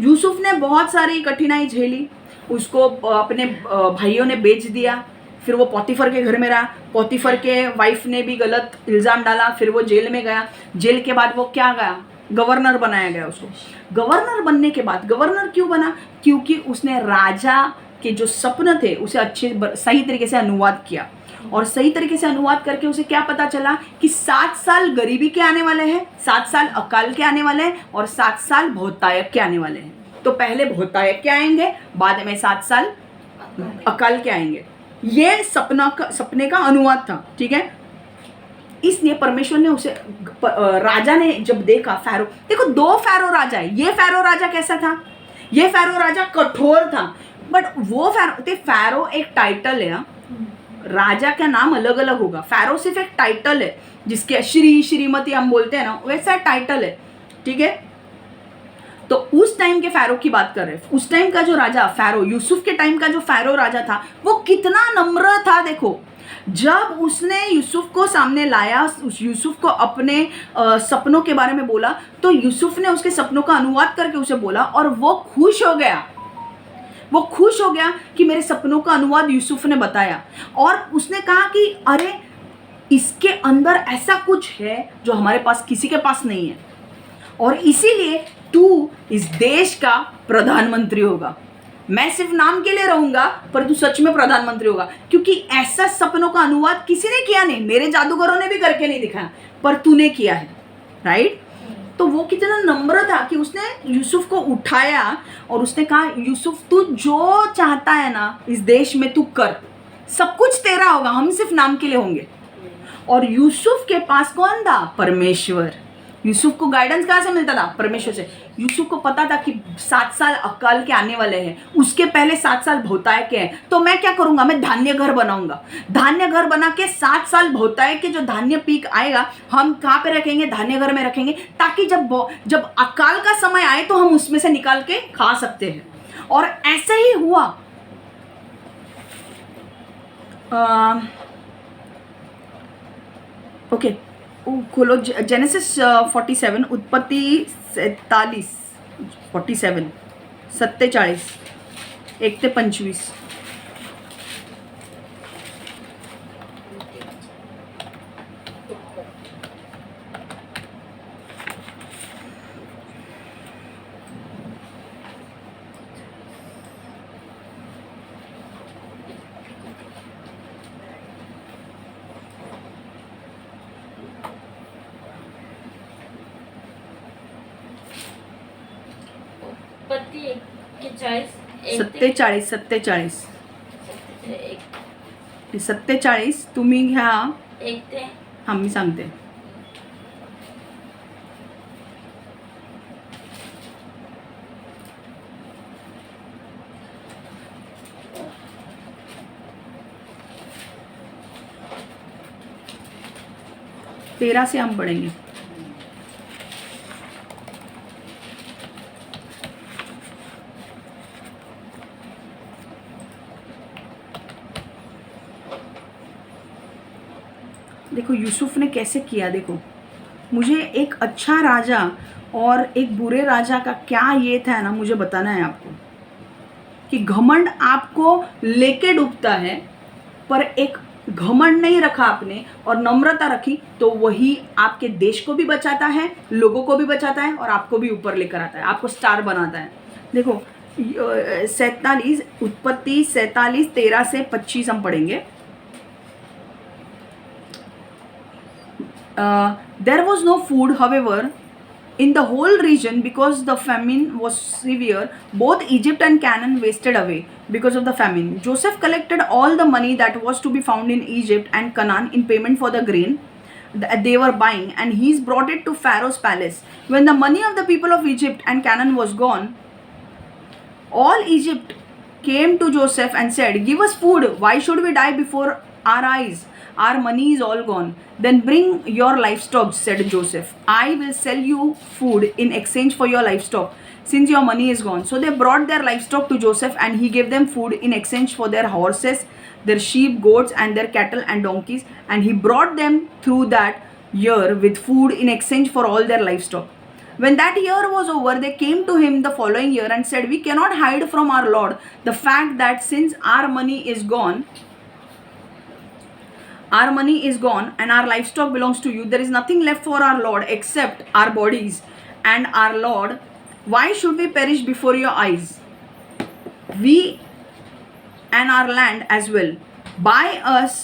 [SPEAKER 1] यूसुफ ने बहुत सारी कठिनाई झेली. उसको अपने भाइयों ने बेच दिया. फिर वो पोतीफर के घर में रहा. पोतीफर के वाइफ ने भी गलत इल्ज़ाम डाला. फिर वो जेल में गया. जेल के बाद वो क्या गया? गवर्नर बनाया गया उसको. गवर्नर बनने के बाद, गवर्नर क्यों बना? क्योंकि उसने राजा के जो सपने थे उसे सही तरीके से अनुवाद किया. और सही तरीके से अनुवाद करके उसे क्या पता चला कि 7 साल गरीबी के आने वाले हैं, 7 साल अकाल के आने वाले हैं और 7 साल बहुतायत के आने वाले हैं. तो पहले बहुतायत के आएंगे, बाद में 7 साल अकाल के आएंगे. ये सपने का अनुवाद था, ठीक है. इसलिए परमेश्वर ने उसे, राजा ने जब देखा, फ़ारो, देखो 2 फ़ारो राजा है. ये फ़ारो राजा कैसा था? ये फ़ारो राजा कठोर था. बट वो फ़ारो एक टाइटल है. राजा का नाम अलग अलग होगा. फ़ारो सिर्फ एक टाइटल है, जिसके श्रीमती हम बोलते हैं ना, वैसा टाइटल है, ठीक है. तो उस टाइम के फ़ारो की बात कर रहे हैं. उस टाइम का जो राजा फ़ारो, यूसुफ के टाइम का जो फ़ारो राजा था, वो कितना नम्र था. देखो, जब उसने यूसुफ को सामने लाया, उस यूसुफ को अपने सपनों के बारे में बोला, तो यूसुफ ने उसके सपनों का अनुवाद करके उसे बोला और वो खुश हो गया. वो खुश हो गया कि मेरे सपनों का अनुवाद यूसुफ ने बताया. और उसने कहा कि अरे इसके अंदर ऐसा कुछ है जो हमारे पास किसी के पास नहीं है, और इसीलिए तू इस देश का प्रधानमंत्री होगा। मैं सिर्फ नाम के लिए रहूंगा पर तू सच में प्रधानमंत्री होगा, क्योंकि ऐसा सपनों का अनुवाद किसी ने किया नहीं, मेरे जादूगरों ने भी करके नहीं दिखाया, पर तूने किया है, राइट। तो वो कितना नम्र था कि उसने यूसुफ को उठाया और उसने कहा, यूसुफ तू जो चाहता है ना इस देश में तू कर, सब कुछ तेरा होगा, हम सिर्फ नाम के लिए होंगे। और यूसुफ के पास कौन था? परमेश्वर। यूसुफ को गाइडेंस कहाँ से मिलता था? परमेश्वर से। यूसुफ को पता था कि 7 साल अकाल के आने वाले हैं, उसके पहले 7 साल भौताए के हैं, तो मैं क्या करूंगा? मैं धान्य घर बनाऊंगा। धान्य घर बना के 7 साल भौताए के जो धान्य पीक आएगा हम कहाँ पे रखेंगे? धान्य घर में रखेंगे, ताकि जब अकाल का समय आए तो हम उसमें से निकाल के खा सकते हैं। और ऐसे ही हुआ। ओके, खोलो जेनेसिस 47, उत्पत्ति 47, 47 1 ते 25।
[SPEAKER 2] उत्पत्ति
[SPEAKER 1] 47 तुम्ही घ्या। हा मी सांगते। तेरह से हम पढ़ेंगे। देखो यूसुफ ने कैसे किया। देखो, मुझे एक अच्छा राजा और एक बुरे राजा का क्या ये था ना, मुझे बताना है आपको कि घमंड आपको लेके डूबता है, पर एक घमंड नहीं रखा आपने और नम्रता रखी तो वही आपके देश को भी बचाता है, लोगों को भी बचाता है और आपको भी ऊपर लेकर आता है, आपको स्टार बनाता है। देखो 47, उत्पत्ति 47 13 से 25 हम पढ़ेंगे। There was no food, however, in the whole region because the famine was severe. Both Egypt and Canaan wasted away because of the famine. Joseph collected all the money that was to be found in Egypt and Canaan in payment for the grain that they were buying, and he's brought it to Pharaoh's palace. When the money of the people of Egypt and Canaan was gone, all Egypt came to Joseph and said, "Give us food. Why should we die before our eyes? Our money is all gone." "Then bring your livestock," said Joseph. "I will sell you food in exchange for your livestock, since your money is gone." So they brought their livestock to Joseph, and he gave them food in exchange for their horses, their sheep, goats, and their cattle and donkeys. And he brought them through that year with food in exchange for all their livestock. When that year was over, they came to him the following year and said, "We cannot hide from our Lord the fact that since our money is gone and our livestock belongs to you, there is nothing left for our Lord except our bodies. And our Lord, why should we perish before your eyes? We and our land as well. Buy us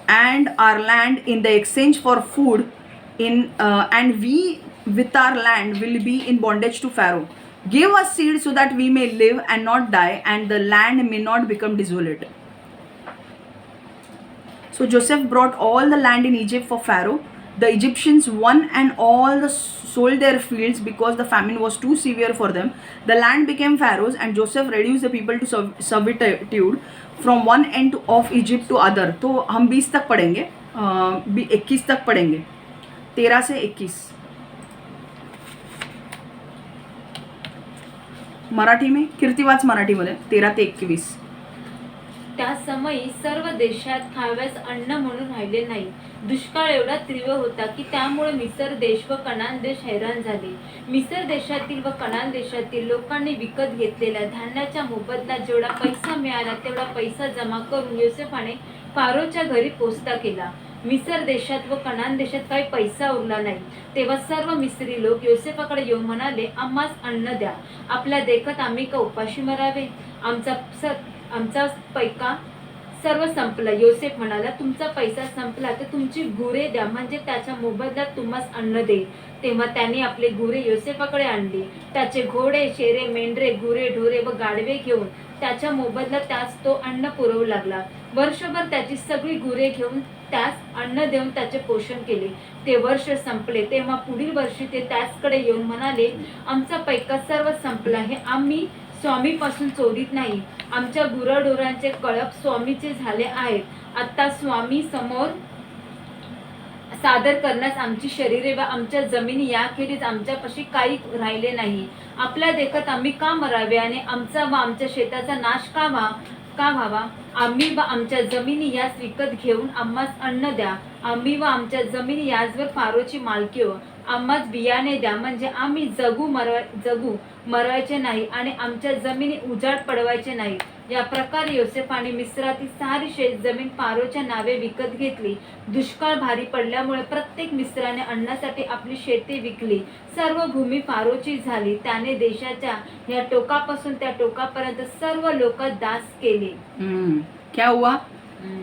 [SPEAKER 1] and our land in the exchange for food, and we with our land will be in bondage to Pharaoh. Give us seed so that we may live and not die, and the land may not become desolate." So Joseph brought all the land in Egypt for Pharaoh. The Egyptians won and all sold their fields because the famine was too severe for them. The land became Pharaoh's, and Joseph reduced the people to servitude from one end of Egypt to other. तो हम 20 तक पढ़ेंगे, 21 तक पढ़ेंगे, 13 से 21 मराठी में, कीर्तिवाच मराठीमध्ये 13 ते 21.
[SPEAKER 2] त्या समयी सर्व देशात खाव्यास अन्न म्हणून राहिले नाही. दुष्काळ एवढा तीव्र होता की त्यामुळे मिस्र देश व कनान देश हैराण झाले. मिस्र देशातील व कनान देशातील लोकांनी विकत घेतलेल्या धान्याच्या मोबदला जेवढा पैसा मिळाला तेवढा पैसा जमा करून योसेफाने फारोच्या घरी पोचता केला. मिसर देशात व कनान देशात काही पैसा उरला नाही. तेव्हा सर्व मिस्री लोक योसेफाकडे येऊन म्हणाले, आम्हास अन्न द्या. आपल्या देखत आम्ही का उपाशी मरावे? आमचा पैका सर्व संपला. योसेफ म्हणाला, तुमचा पैसा संपला तर तुमची गुरे द्या, म्हणजे त्याच्या मोबदल्यात तुम्हास अन्न देईल. तेव्हा त्यांनी आपले गुरे योसेफाकडे आणली. त्याचे घोडे, शेरे, मेंढरे, गुरे, ढोरे व गाढवे घेऊन त्याच्या मोबदल्यात त्यास तो अन्न पुरवू लागला. वर्षभर त्याची सगळी गुरे घेऊन त्यास अन्न देऊन त्याचे पोषण केले. ते वर्ष संपले तेव्हा पुढील वर्षी ते त्याचकडे येऊन म्हणाले, आमचा पैका सर्व संपला आहे. आम्ही स्वामीपासून चोरीत नाही. आमच्या गुराढोरांचे कळप स्वामीचे झाले आहेत. आता स्वामी समोर सादर करण्यास आमची शरीरे व आमच्या जमिनी याखेरीज आमच्यापाशी काही राहिले नाही. आपल्या देखत आम्ही का मरावे आणि आमचा व आमच्या शेताचा नाश का व्हावा? आम्ही व आमच्या जमिनी यास विकत घेऊन आम्हास अन्न द्या. आम्ही व आमच्या जमिनी याचवर फारोची मालकी हो. आम्हास बियाणे द्या, म्हणजे आम्ही जगू मरवायचे नाही आणि आमच्या जमिनी उजाड पडवायचे नाही. या प्रकारे योसेफाने मिस्रातील सारी शेत जमीन फारोच्या नावे विकत घेतली. दुष्काळ भारी पडल्यामुळे प्रत्येक मिस्राने अन्नासाठी आपली शेते विकली. सर्व भूमी फारोची झाली. त्याने देशाच्या या टोकापासून त्या टोकापर्यंत सर्व लोक दास केले.
[SPEAKER 1] क्या हुआ?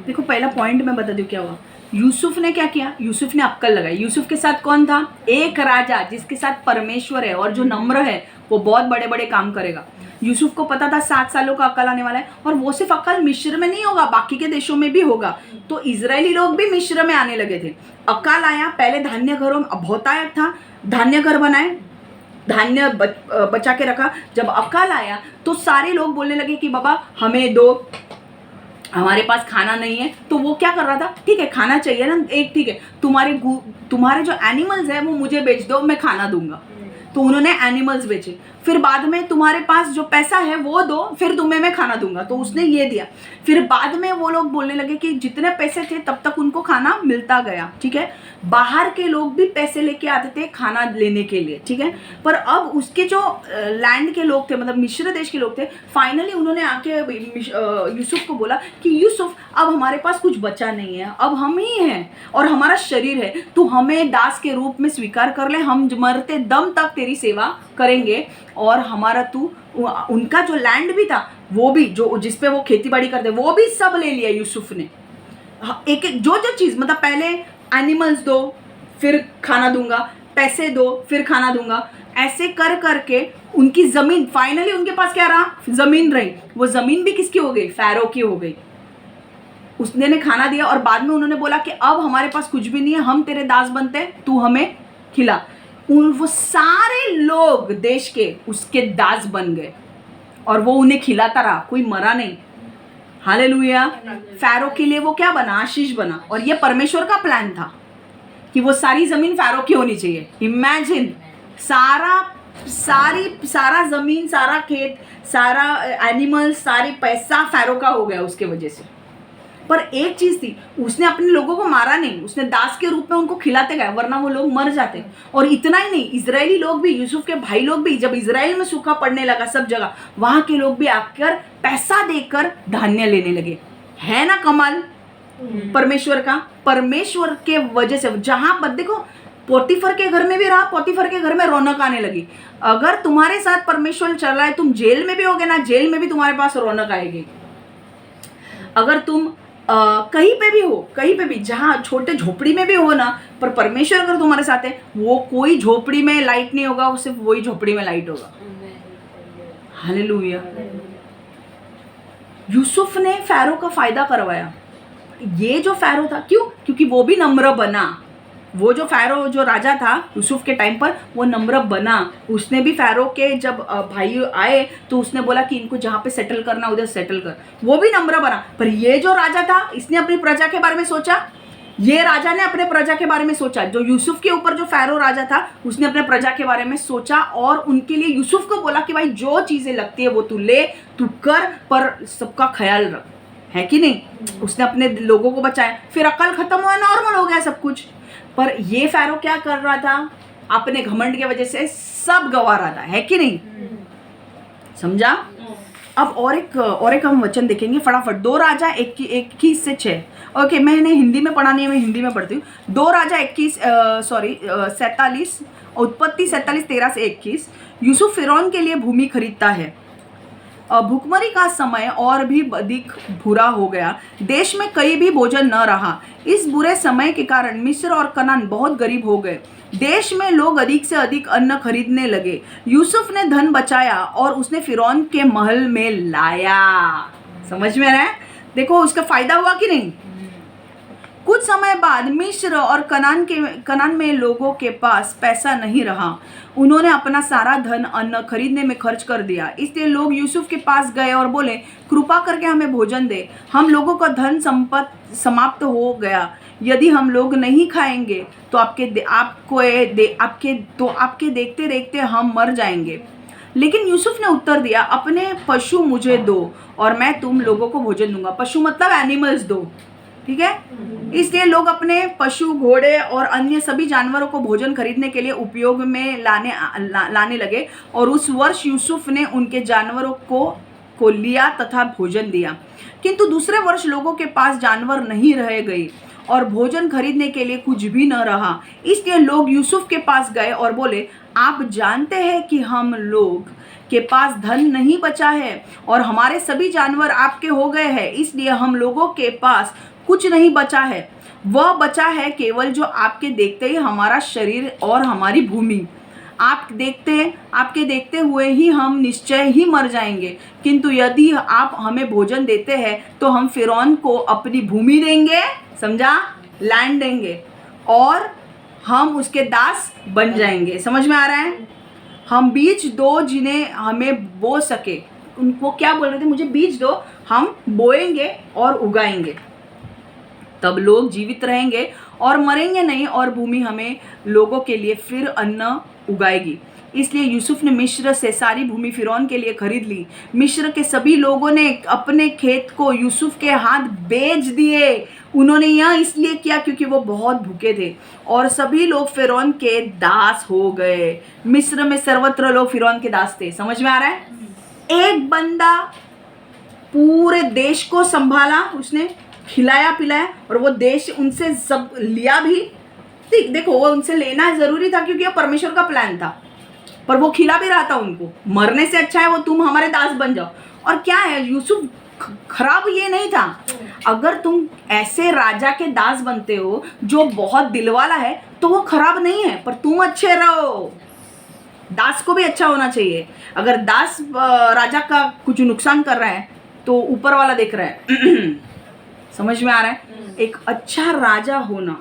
[SPEAKER 1] देखो पहला पॉइंट मैं बता दूं क्या हुआ. यूसुफ ने क्या किया? यूसुफ ने अक्कल लगाई. यूसुफ के साथ कौन था? एक राजा जिसके साथ परमेश्वर है और जो नम्र है वो बहुत बड़े बड़े काम करेगा. यूसुफ को पता था 7 सालों का अक्ल आने वाला है, और वो सिर्फ अक्ल मिस्र में नहीं होगा, बाकी के देशों में भी होगा. तो इजरायली लोग भी मिस्र में आने लगे थे. अकाल आया, पहले धान्य घरों में बहुतायत था, धान्य घर बनाए, धान्य बचा के रखा. जब अकाल आया तो सारे लोग बोलने लगे कि बाबा हमें दो, हमारे पास खाना नहीं है. तो वो क्या कर रहा था? ठीक है खाना चाहिए ना, एक ठीक है तुम्हारे जो एनिमल्स है वो मुझे बेच दो, मैं खाना दूंगा. तो उन्होंने एनिमल्स बेचे. फिर बाद में तुम्हारे पास जो पैसा है वो दो, फिर तुम्हें मैं खाना दूंगा. तो उसने ये दिया. फिर बाद में वो लोग बोलने लगे कि जितने पैसे थे तब तक उनको खाना मिलता गया. ठीक है, बाहर के लोग भी पैसे लेके आते थे खाना लेने के लिए. ठीक है, पर अब उसके जो लैंड के लोग थे, मतलब मिस्र देश के लोग थे, फाइनली उन्होंने आके यूसुफ को बोला कि यूसुफ अब हमारे पास कुछ बचा नहीं है, अब हम ही हैं और हमारा शरीर है, तू हमें दास के रूप में स्वीकार कर ले, हम मरते दम तक तेरी सेवा करेंगे. और हमारा तू, उनका जो लैंड भी था वो भी, जो जिसपे वो खेती बाड़ी करते, वो भी सब ले लिया यूसुफ ने. एक एक जो चीज़, मतलब पहले एनिमल्स दो फिर खाना दूंगा, पैसे दो फिर खाना दूंगा, ऐसे कर करके उनकी ज़मीन, फाइनली उनके पास क्या रहा? ज़मीन रही. वो ज़मीन भी किसकी हो गई? फ़ारो की हो गई. उसने ने खाना दिया और बाद में उन्होंने बोला कि अब हमारे पास कुछ भी नहीं है, हम तेरे दास बनते हैं, तू हमें खिला. वो सारे लोग देश के उसके दास बन गए और वो उन्हें खिलाता रहा, कोई मरा नहीं. हालेलुया. फ़ारो के लिए वो क्या बना? आशीष बना. और ये परमेश्वर का प्लान था कि वो सारी ज़मीन फ़ारो की होनी चाहिए. इमेजिन, सारा ज़मीन, सारा खेत, सारा एनिमल, सारी पैसा फ़ारो का हो गया उसके वजह से. पर एक चीज़ थी, उसने अपने लोगों को मारा नहीं, उसने दास के रूप में उनको खिलाते गए, वरना वो लोग मर जाते. और इतना ही नहीं, इजरायली लोग भी, यूसुफ के भाई लोग भी, जब इजराइल में सूखा पड़ने लगा सब जगह, वहाँ के लोग भी आकर पैसा देकर धान्य लेने लगे. है ना कमाल परमेश्वर का? परमेश्वर के वजह से जहाँ पर देखो, पोतीफर के घर में भी रहा, पोतीफर के घर में रौनक आने लगी. अगर तुम्हारे साथ परमेश्वर चल रहा है, तुम जेल में भी होगे ना, जेल में भी तुम्हारे पास रौनक आएगी. अगर तुम कहीं पे भी हो, कहीं पे भी, जहाँ छोटे झोपड़ी में भी हो ना, पर परमेश्वर अगर तुम्हारे साथ है, वो कोई झोपड़ी में लाइट नहीं होगा, वो सिर्फ वही झोपड़ी में लाइट होगा. हालेलुया. यूसुफ ने फ़ारो का फ़ायदा करवाया. ये जो फ़ारो था, क्यों? क्योंकि वो भी नम्र बना. वो जो फ़ारो, जो राजा था यूसुफ के टाइम पर, वो नम्र बना. उसने भी फ़ारो के जब भाई आए तो उसने बोला कि इनको जहाँ पे सेटल करना उधर सेटल कर. वो भी नम्र बना. पर ये जो राजा था, इसने अपनी प्रजा के बारे में सोचा. ये राजा ने अपने प्रजा के बारे में सोचा. जो यूसुफ के ऊपर जो फ़ारो राजा था, उसने अपने प्रजा के बारे में सोचा और उनके लिए यूसुफ को बोला कि भाई जो चीज़ें लगती है वो तू ले, तू कर, पर सबका ख्याल रख. है कि नहीं? उसने अपने लोगों को बचाया. फिर अकल ख़त्म हुआ, नॉर्मल हो गया सब कुछ. पर ये फ़ारो क्या कर रहा था? अपने घमंड की वजह से सब गवा रहा था. है कि नहीं? समझा? अब और एक हम वचन देखेंगे फटाफट. 2 राजा 21 से 6. ओके, मैंने हिंदी में पढ़ा नहीं है, मैं हिंदी में पढ़ती हूँ। 2 राजा 47, उत्पत्ति 47:13 से 21। यूसुफ फिरौन के लिए भूमि खरीदता है। भुखमरी का समय और भी अधिक बुरा हो गया, देश में कहीं भी भोजन न रहा। इस बुरे समय के कारण मिस्र और कनान बहुत गरीब हो गए। देश में लोग अधिक से अधिक अन्न खरीदने लगे। यूसुफ ने धन बचाया और उसने फिरौन के महल में लाया। समझ में आ रहा है? देखो उसका फायदा हुआ कि नहीं। कुछ समय बाद मिस्र और कनान में लोगों के पास पैसा नहीं रहा। उन्होंने अपना सारा धन अन्न खरीदने में खर्च कर दिया। इसलिए लोग यूसुफ के पास गए और बोले, कृपा करके हमें भोजन दे, हम लोगों का धन संपत्ति समाप्त हो गया। यदि हम लोग नहीं खाएंगे तो आपके देखते देखते हम मर जाएंगे। लेकिन यूसुफ ने उत्तर दिया, अपने पशु मुझे दो और मैं तुम लोगों को भोजन दूंगा। पशु मतलब एनिमल्स दो, ठीक है। इसलिए लोग अपने पशु, घोड़े और अन्य सभी जानवरों को भोजन खरीदने के लिए उपयोग में लाने लगे और उस वर्ष यूसुफ ने उनके जानवरों को लिया तथा भोजन दिया। किंतु दूसरे वर्ष लोगों के पास जानवर नहीं रह गई और भोजन खरीदने के लिए कुछ भी न रहा। इसलिए लोग यूसुफ के पास गए और बोले, आप जानते हैं कि हम लोग के पास धन नहीं बचा है और हमारे सभी जानवर आपके हो गए हैं। इसलिए हम लोगों के पास कुछ नहीं बचा है, वह बचा है केवल जो आपके देखते ही हमारा शरीर और हमारी भूमि। आपके देखते हुए ही हम निश्चय ही मर जाएंगे। किंतु यदि आप हमें भोजन देते हैं तो हम फिरौन को अपनी भूमि देंगे, समझा, लैंड देंगे और हम उसके दास बन जाएंगे। समझ में आ रहा है? हम बीज दो जिन्हें हमें बो सके। उनको क्या बोल रहे थे? मुझे बीज दो, हम बोएंगे और उगाएंगे, तब लोग जीवित रहेंगे और मरेंगे नहीं और भूमि हमें लोगों के लिए फिर अन्न उगाएगी। इसलिए यूसुफ ने मिस्र से सारी भूमि फिरौन के लिए खरीद ली। मिस्र के सभी लोगों ने अपने खेत को यूसुफ के हाथ बेच दिए। उन्होंने यह इसलिए किया क्योंकि वो बहुत भूखे थे और सभी लोग फिरौन के दास हो गए। मिस्र में सर्वत्र लोग फिरौन के दास थे। समझ में आ रहा है? एक बंदा पूरे देश को संभाला, उसने खिलाया पिलाया और वो देश उनसे सब लिया भी। देखो वो उनसे लेना जरूरी था क्योंकि ये परमेश्वर का प्लान था, पर वो खिला भी रहा था उनको। मरने से अच्छा है वो तुम हमारे दास बन जाओ। और क्या है, यूसुफ खराब ये नहीं था। अगर तुम ऐसे राजा के दास बनते हो जो बहुत दिलवाला है तो वो खराब नहीं है, पर तुम अच्छे रहो। दास को भी अच्छा होना चाहिए। अगर दास राजा का कुछ नुकसान कर रहा है तो ऊपर वाला देख रहा है। समझ में आ रहा है? एक अच्छा राजा होना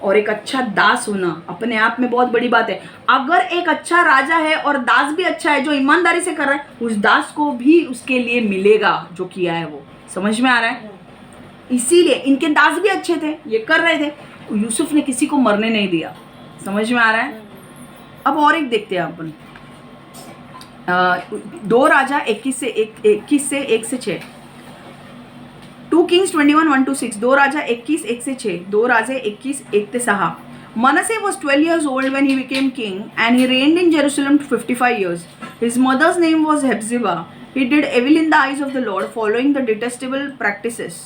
[SPEAKER 1] और एक अच्छा दास होना अपने आप में बहुत बड़ी बात है। अगर एक अच्छा राजा है और दास भी अच्छा है, जो ईमानदारी से कर रहा है, उस दास को भी उसके लिए मिलेगा जो किया है वो। समझ में आ रहा है? इसीलिए इनके दास भी अच्छे थे, ये कर रहे थे। यूसुफ ने किसी को मरने नहीं दिया। समझ में आ रहा है? अब और एक देखते हैं अपन, 2 राजा 21 से 1-6। 2 Kings 21:1-6। 2 Raja 21 1-6। 2 Raje 21 1-6। Manasseh was 12 years old when he became king, and he reigned in Jerusalem 55 years. His mother's name was Hephzibah. He did evil in the eyes of the Lord, following the detestable practices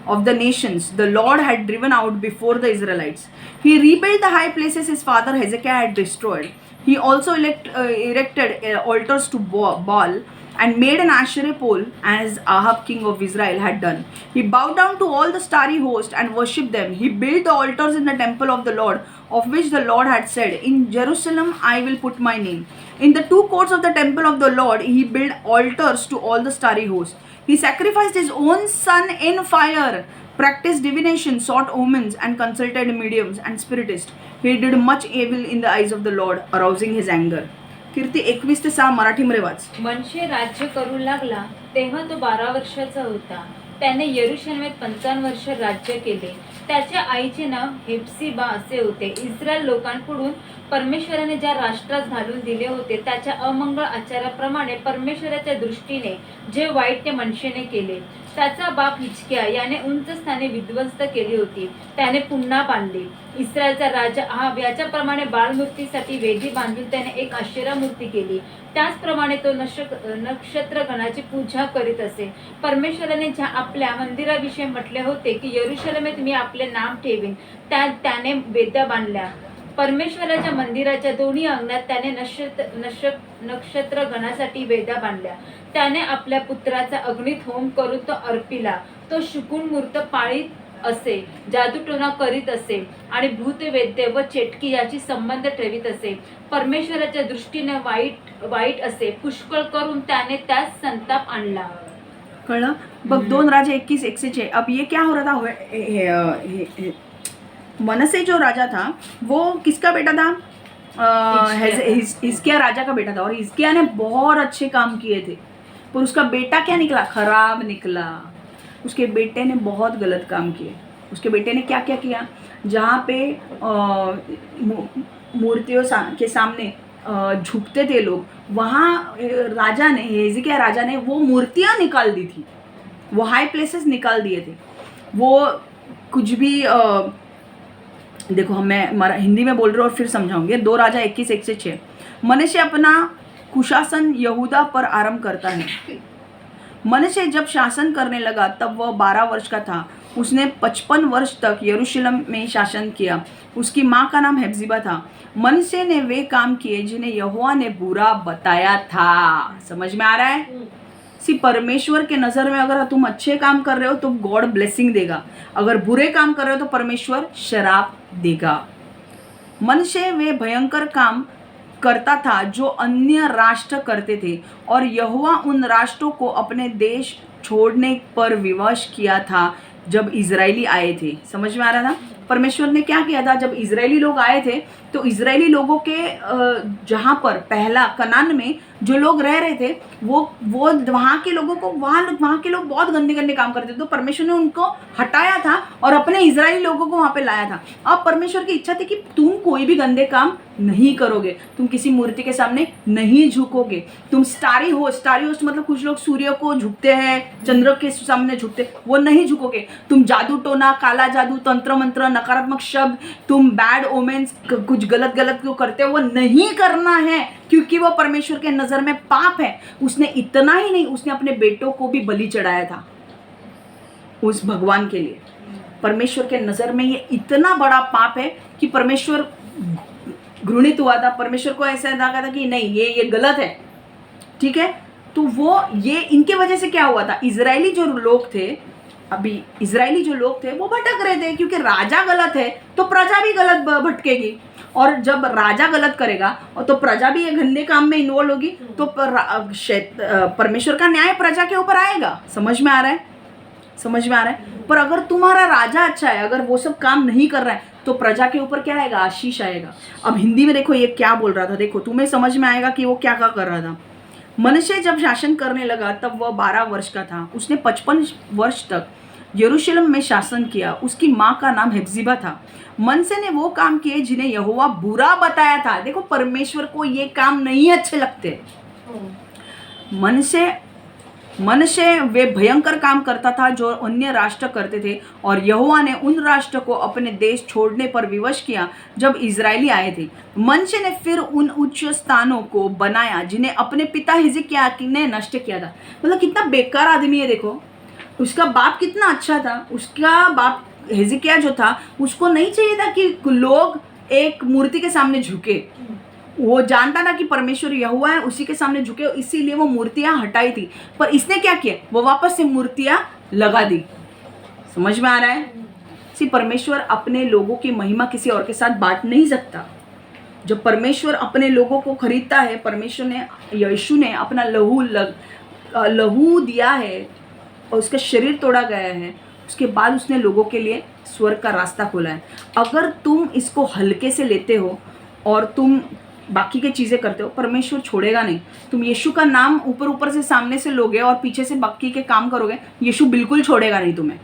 [SPEAKER 1] of the nations the Lord had driven out before the Israelites. He rebuilt the high places his father Hezekiah had destroyed. He also erected altars to Baal and made an Asherah pole, as Ahab king of Israel had done. He bowed down to all the starry host and worshipped them. He built the altars in the temple of the Lord, of which the Lord had said, in Jerusalem I will put my name. In the 2 courts of the temple of the Lord he built altars to all the starry host. He sacrificed his own son in fire, practiced divination, sought omens, and consulted mediums and spiritists. He did much evil in the eyes of the Lord, arousing his anger. कीर्ती 21-6 मराठीमध्ये watch.
[SPEAKER 2] मनशे राज्य करू लागला तेव्हा तो 12 वर्षाचा होता. त्याने यरूशलेमेत 55 वर्ष राज्य केले. त्याच्या आईचे नाव हेप्सिबा असे होते. इस्रायल लोकांकडून परमेश्वराने ज्या राष्ट्रास घालून दिले होते त्याच्या अमंगळ आचाराप्रमाणे परमेश्वराच्या दृष्टीने जे वाईट ते मनुष्याने केले. त्याचा बाप हिजकिया याने उंच स्थाने विध्वस्त केली होती, त्याने पुन्हा बांधली. इस्रायलचा राजा आहाब याच्याप्रमाणे बाळमूर्तीसाठी वेदी बांधून त्याने एक आशेरा मूर्ती केली. त्याचप्रमाणे तो नक्षत्रगणाची पूजा करीत असे. परमेश्वराने ज्या आपल्या मंदिराविषयी म्हटले होते की यरूशलेमेत मी आपले नाम ठेवीन, त्याने वेद्या बांधल्या. परमेश्वराच्या मंदिराच्या दोन्ही अंगणात त्याने नक्षत्रगणासाठी वेद्या बांधल्या. त्याने आपल्या पुत्राचा अग्नीत होम करून तो अर्पिला. तो शुकून मूर्त पाळीत असे, जादूटोणा करीत असे आणि भूतवेद्य व चेटकी याची संबंध ठेवीत असे. परमेश्वराच्या दृष्टीने वाईट असे पुष्कळ करून त्याने त्यास संताप आणला.
[SPEAKER 1] कळलं? बघ 2 राजा 21:1-6. अब ये क्या हो रहा था? मनसे जो राजा था वो किसका बेटा था? हिजकिया राजा का बेटा था, और हिजकिया ने बहुत अच्छे काम किए थे, पर उसका बेटा क्या निकला? खराब निकला. उसके बेटे ने बहुत गलत काम किए. उसके बेटे ने क्या क्या किया? जहाँ पे मूर्तियों के सामने झुकते थे लोग, वहाँ राजा ने, हिजकिया राजा ने वो मूर्तियाँ निकाल दी थी, वो हाई प्लेसेस निकाल दिए थे. वो कुछ भी देखो मैं हिंदी में बोल रहा हूँ और फिर समझाऊंगे. 2 राजा 21:1-6. मनश्शे अपना कुशासन यहूदा पर आरंभ करता है. मनश्शे जब शासन करने लगा तब वह 12 वर्ष का था. उसने 55 वर्ष तक यरूशलेम में शासन किया. उसकी माँ का नाम हेप्सिबा था. मनश्शे ने वे काम किए जिन्हें यहोवा ने बुरा बताया था. समझ में आ रहा है? परमेश्वर के नज़र में अगर तुम अच्छे काम कर रहे हो तो गॉड ब्लेसिंग देगा, अगर बुरे काम कर रहे हो तो परमेश्वर शराप देगा. मनश्शे वे भयंकर काम करता था जो अन्य राष्ट्र करते थे, और यहोवा उन राष्ट्रों को अपने देश छोड़ने पर विवश किया था जब इजरायली आए थे. समझ में आ रहा था? परमेश्वर ने क्या किया था? जब इजरायली लोग आए थे तो इजरायली लोगों के जहाँ पर पहला कनान में जो लोग रह रहे थे वो वहाँ के लोगों को, वहाँ के लोग बहुत गंदे गंदे काम करते थे, तो परमेश्वर ने उनको हटाया था और अपने इजरायली लोगों को वहाँ पे लाया था. अब परमेश्वर की इच्छा थी कि तुम कोई भी गंदे काम नहीं करोगे, तुम किसी मूर्ति के सामने नहीं झुकोगे, तुम स्टारी होस्ट मतलब कुछ लोग सूर्य को झुकते हैं, चंद्र के सामने झुकते, वो नहीं झुकोगे. तुम जादू टोना, काला जादू, तंत्र मंत्र, नकारात्मक शब्द, तुम बैड ओमेंस, कुछ गलत जो करते हो वो नहीं करना है, क्योंकि वो परमेश्वर के नज़र में पाप है. उसने इतना ही नहीं, उसने अपने बेटों को भी बलि चढ़ाया था उस भगवान के लिए. परमेश्वर के नज़र में ये इतना बड़ा पाप है कि परमेश्वर घृणित हुआ था. परमेश्वर को ऐसा लगा था कि नहीं, ये गलत है. ठीक है? तो वो ये इनके वजह से क्या हुआ था? इजरायली जो लोग थे वो भटक रहे थे, क्योंकि राजा गलत है तो प्रजा भी गलत भटकेगी, और जब राजा गलत करेगा और तो प्रजा भी ये गंदे काम में इन्वॉल्व होगी, तो परमेश्वर का न्याय प्रजा के ऊपर आएगा. समझ में आ रहा है? पर अगर तुम्हारा राजा अच्छा है, अगर वो सब काम नहीं कर रहा है, तो प्रजा के ऊपर क्या आएगा? आशीष आएगा. अब हिंदी में देखो ये क्या बोल रहा था, देखो तुम्हें समझ में आएगा कि वो क्या कर रहा था. मनश्शे जब शासन करने लगा तब वह 12 वर्ष का था. उसने 55 वर्ष तक यरूशलेम में शासन किया. उसकी माँ का नाम हेप्सिबा था. मनश्शे ने वो काम किए जिन्हें यहोवा बुरा बताया था. देखो परमेश्वर को ये काम नहीं अच्छे लगते. मनश्शे वे भयंकर काम करता था जो अन्य राष्ट्र करते थे, और यहोवा ने उन राष्ट्र को अपने देश छोड़ने पर विवश किया जब इजरायली आए थे. मनश्शे ने फिर उन उच्च स्थानों को बनाया जिन्हें अपने पिता हिजकिय्याह ने नष्ट किया था. मतलब कितना बेकार आदमी है. देखो उसका बाप कितना अच्छा था. उसका बाप हिजकिय्याह जो था, उसको नहीं चाहिए था कि लोग एक मूर्ति के सामने झुके. वो जानता था कि परमेश्वर यहोवा है, उसी के सामने झुके, इसीलिए वो मूर्तियाँ हटाई थी. पर इसने क्या किया? वो वापस से मूर्तियाँ लगा दी. समझ में आ रहा है? परमेश्वर अपने लोगों की महिमा किसी और के साथ बांट नहीं सकता. जब परमेश्वर अपने लोगों को खरीदता है, परमेश्वर ने, यीशु ने अपना लहू दिया है और उसका शरीर तोड़ा गया है, उसके बाद उसने लोगों के लिए स्वर्ग का रास्ता खोला है. अगर तुम इसको हल्के से लेते हो और तुम बाकी के चीज़ें करते हो, परमेश्वर छोड़ेगा नहीं. तुम यीशु का नाम ऊपर से सामने से लोगे और पीछे से बाकी के काम करोगे, यीशु बिल्कुल छोड़ेगा नहीं तुम्हें.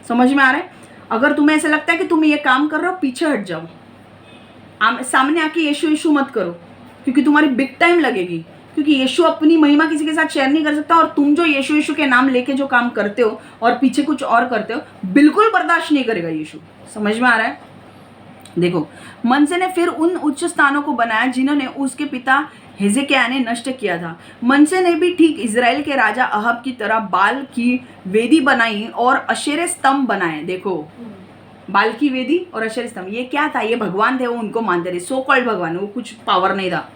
[SPEAKER 1] समझ में आ रहा है? अगर तुम्हें ऐसा लगता है कि तुम ये काम कर रहे हो, पीछे हट जाओ। सामने आके यीशु यीशु मत करो, क्योंकि तुम्हारी बिग टाइम लगेगी। क्योंकि यीशु अपनी महिमा किसी के साथ शेयर नहीं कर सकता, और तुम जो यीशु यीशु के नाम लेके जो काम करते हो और पीछे कुछ और करते हो, बिल्कुल बर्दाश्त नहीं करेगा यीशु। समझ में आ रहा है? देखो, मनसे ने फिर उन उच्च स्थानों को बनाया जिन्होंने उसके पिता हिजकिय्याह ने नष्ट किया था। मनसे ने भी ठीक इजराइल के राजा अहब की तरह बाल की वेदी बनाई और अशेरे स्तंभ बनाए। देखो, बाल की वेदी और अशेरे स्तंभ, ये क्या था? ये भगवान थे, वो उनको मानते थे, सो कॉल्ड भगवान, वो कुछ पावर नहीं था।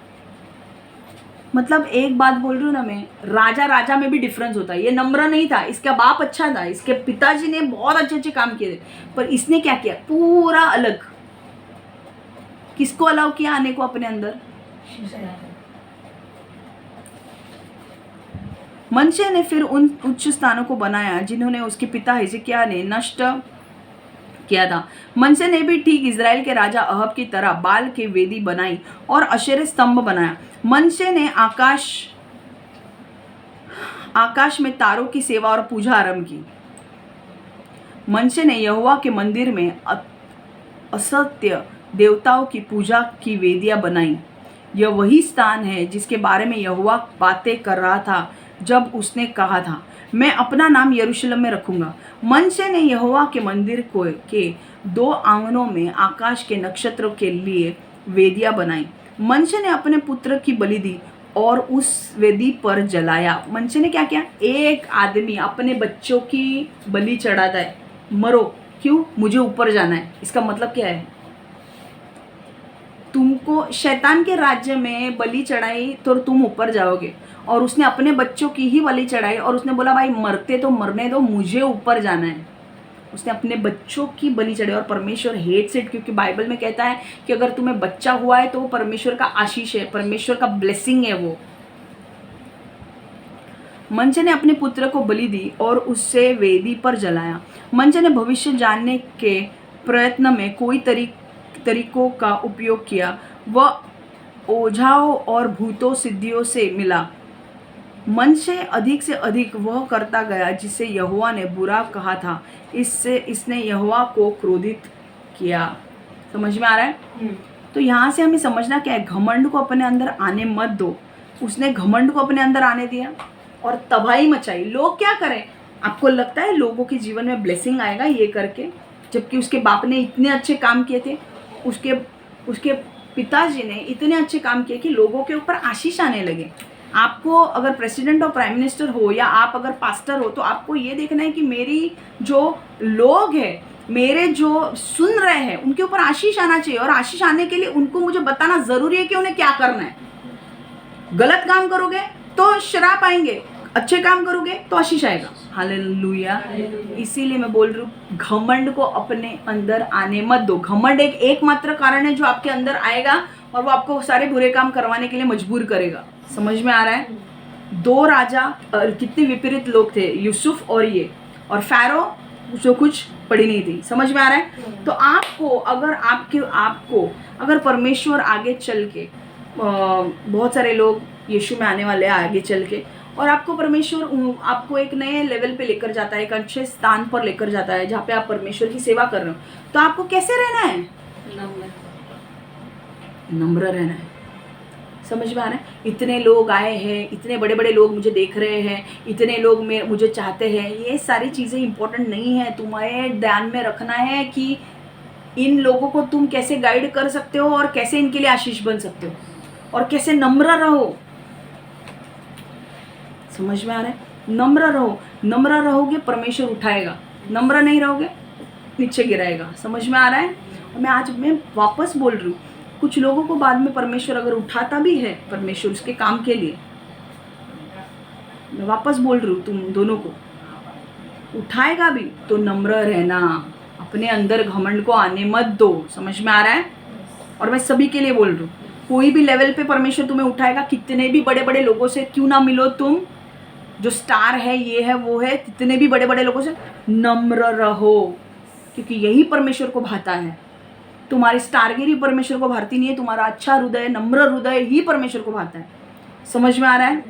[SPEAKER 1] मतलब एक बात बोल रही हूँ ना मैं, राजा राजा में भी डिफरेंस होता है। ये नम्र नहीं था, इसका बाप अच्छा था, इसके पिताजी ने बहुत अच्छे अच्छे काम किए थे, पर इसने क्या किया? पूरा अलग। किसको अलाउ किया आने को अपने अंदर? मनशे ने फिर उन उच्च स्थानों को बनाया जिन्होंने उसके पिता हिजकिय्याह ने नष्ट किया था। मनशे ने भी ठीक इजराइल के राजा अहब की तरह बाल की वेदी बनाई और अशेरे स्तंभ बनाया। मनशे ने आकाश में तारों की सेवा और पूजा आरंभ की। मनशे ने यहोवा के मंदिर में असत्य देवताओं की पूजा की वेदियां बनाई। यह वही स्थान है जिसके बारे में यहोवा बातें कर रहा था जब उसने कहा था, मैं अपना नाम यरूशलेम में रखूंगा। मनशे ने यहोवा के मंदिर के 2 आंगनों में आकाश के नक्षत्रों के लिए वेदियां बनाई। मनशे ने अपने पुत्र की बलि दी और उस वेदी पर जलाया। मनशे ने क्या किया? एक आदमी अपने बच्चों की बलि चढ़ाता है, मरो, क्यों? मुझे ऊपर जाना है। इसका मतलब क्या है? तुमको शैतान के राज्य में बलि चढ़ाई तो तुम ऊपर जाओगे, और उसने अपने बच्चों की ही बलि चढ़ाई और उसने बोला भाई मरते तो मरने दो, मुझे ऊपर जाना है। उसने अपने बच्चों की बलि चढ़ाई, और परमेश्वर हेट्स इट, क्योंकि बाइबल में कहता है कि अगर तुम्हें बच्चा हुआ है तो वो परमेश्वर का आशीष है, परमेश्वर का ब्लेसिंग है वो। मनशे ने अपने पुत्र को बलि दी और उससे वेदी पर जलाया। मनशे ने भविष्य जानने के प्रयत्न में कोई तरीकों का उपयोग किया। वह ओझाओं और भूतों सिद्धियों से मिला। मनशे अधिक से अधिक वह करता गया जिससे यहोवा ने बुरा कहा था, इसने यहोवा को क्रोधित किया। समझ में आ रहा है? तो यहाँ से हमें समझना क्या है? घमंड को अपने अंदर आने मत दो। उसने घमंड को अपने अंदर आने दिया और तबाही मचाई। लोग क्या करें? आपको लगता है लोगों के जीवन में ब्लेसिंग आएगा ये करके? जबकि उसके बाप ने इतने अच्छे काम किए थे, उसके पिताजी ने इतने अच्छे काम किए कि लोगों के ऊपर आशीष आने लगे। आपको अगर प्रेसिडेंट और प्राइम मिनिस्टर हो, या आप अगर पास्टर हो, तो आपको ये देखना है कि मेरी जो लोग हैं, मेरे जो सुन रहे हैं, उनके ऊपर आशीष आना चाहिए। और आशीष आने के लिए उनको मुझे बताना ज़रूरी है कि उन्हें क्या करना है। गलत काम करोगे तो श्राप आएंगे, अच्छे काम करोगे तो आशीष आएगा। हालेलुया। इसीलिए मैं बोल रही हूँ, घमंड को अपने अंदर आने मत दो। घमंड एकमात्र कारण है जो आपके अंदर आएगा और वो आपको सारे बुरे काम करवाने के लिए मजबूर करेगा। समझ में आ रहा है? 2 राजा कितने विपरीत लोग थे, यूसुफ और ये, और फैरो जो कुछ पड़ी नहीं थी। समझ में आ रहा है? तो आपको अगर परमेश्वर आगे चल के, बहुत सारे लोग यीशु में आने वाले हैं आगे चल के, और आपको परमेश्वर आपको एक नए लेवल पे लेकर जाता है, एक अच्छे स्थान पर लेकर जाता है जहाँ पे आप परमेश्वर की सेवा कर रहे हो, तो आपको कैसे रहना है? नम्र रहना है। समझ में आ रहा है? इतने लोग आए हैं, इतने बड़े बड़े लोग मुझे देख रहे हैं, इतने लोग मुझे चाहते हैं, ये सारी चीज़ें इंपॉर्टेंट नहीं है। तुम्हें ध्यान में रखना है कि इन लोगों को तुम कैसे गाइड कर सकते हो और कैसे इनके लिए आशीष बन सकते हो, और कैसे नम्र रहो। समझ में आ रहा है? नम्र रहो। नम्र रहोगे परमेश्वर उठाएगा, नम्र नहीं रहोगे नीचे गिराएगा। समझ में आ रहा है? मैं वापस बोल रही हूँ, कुछ लोगों को बाद में परमेश्वर अगर उठाता भी है, परमेश्वर उसके काम के लिए, मैं वापस बोल रही हूँ, तुम दोनों को उठाएगा भी, तो नम्र रहना, अपने अंदर घमंड को आने मत दो। समझ में आ रहा है? और मैं सभी के लिए बोल रही हूँ, कोई भी लेवल पे परमेश्वर तुम्हें उठाएगा, कितने भी बड़े बड़े लोगों से क्यों ना मिलो तुम, जो स्टार है, ये है, वो है, कितने भी बड़े बड़े लोगों से नम्र रहो, क्योंकि यही परमेश्वर को भाता है। तुम्हारी स्टारगिरी परमेश्वर को भाती नहीं है, तुम्हारा अच्छा हृदय, नम्र हृदय ही परमेश्वर को भाता है। समझ में आ रहा है?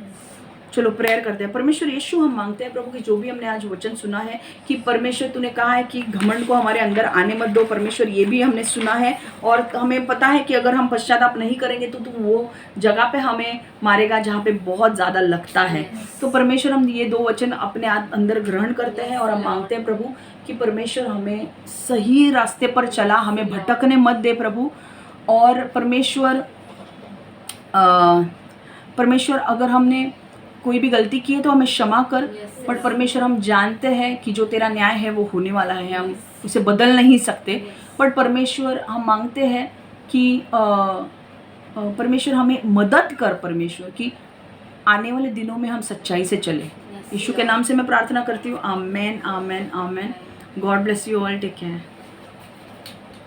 [SPEAKER 1] चलो प्रेयर करते हैं। परमेश्वर यीशु, हम मांगते हैं प्रभु कि जो भी हमने आज वचन सुना है कि परमेश्वर तूने कहा है कि घमंड को हमारे अंदर आने मत दो। परमेश्वर ये भी हमने सुना है और हमें पता है कि अगर हम पश्चाताप नहीं करेंगे तो तू वो जगह पे हमें मारेगा जहाँ पे बहुत ज़्यादा लगता है। तो परमेश्वर हम ये 2 वचन अपने अंदर ग्रहण करते हैं और हम मांगते हैं प्रभु कि परमेश्वर हमें सही रास्ते पर चला, हमें भटकने मत दे प्रभु। और परमेश्वर अगर हमने कोई भी गलती की है तो हमें क्षमा कर। पर परमेश्वर हम जानते हैं कि जो तेरा न्याय है वो होने वाला है, हम उसे बदल नहीं सकते। पर परमेश्वर हम मांगते हैं कि परमेश्वर हमें मदद कर परमेश्वर कि आने वाले दिनों में हम सच्चाई से चले। यीशु के नाम से मैं प्रार्थना करती हूँ। Amen, amen, amen. God bless you all, take care.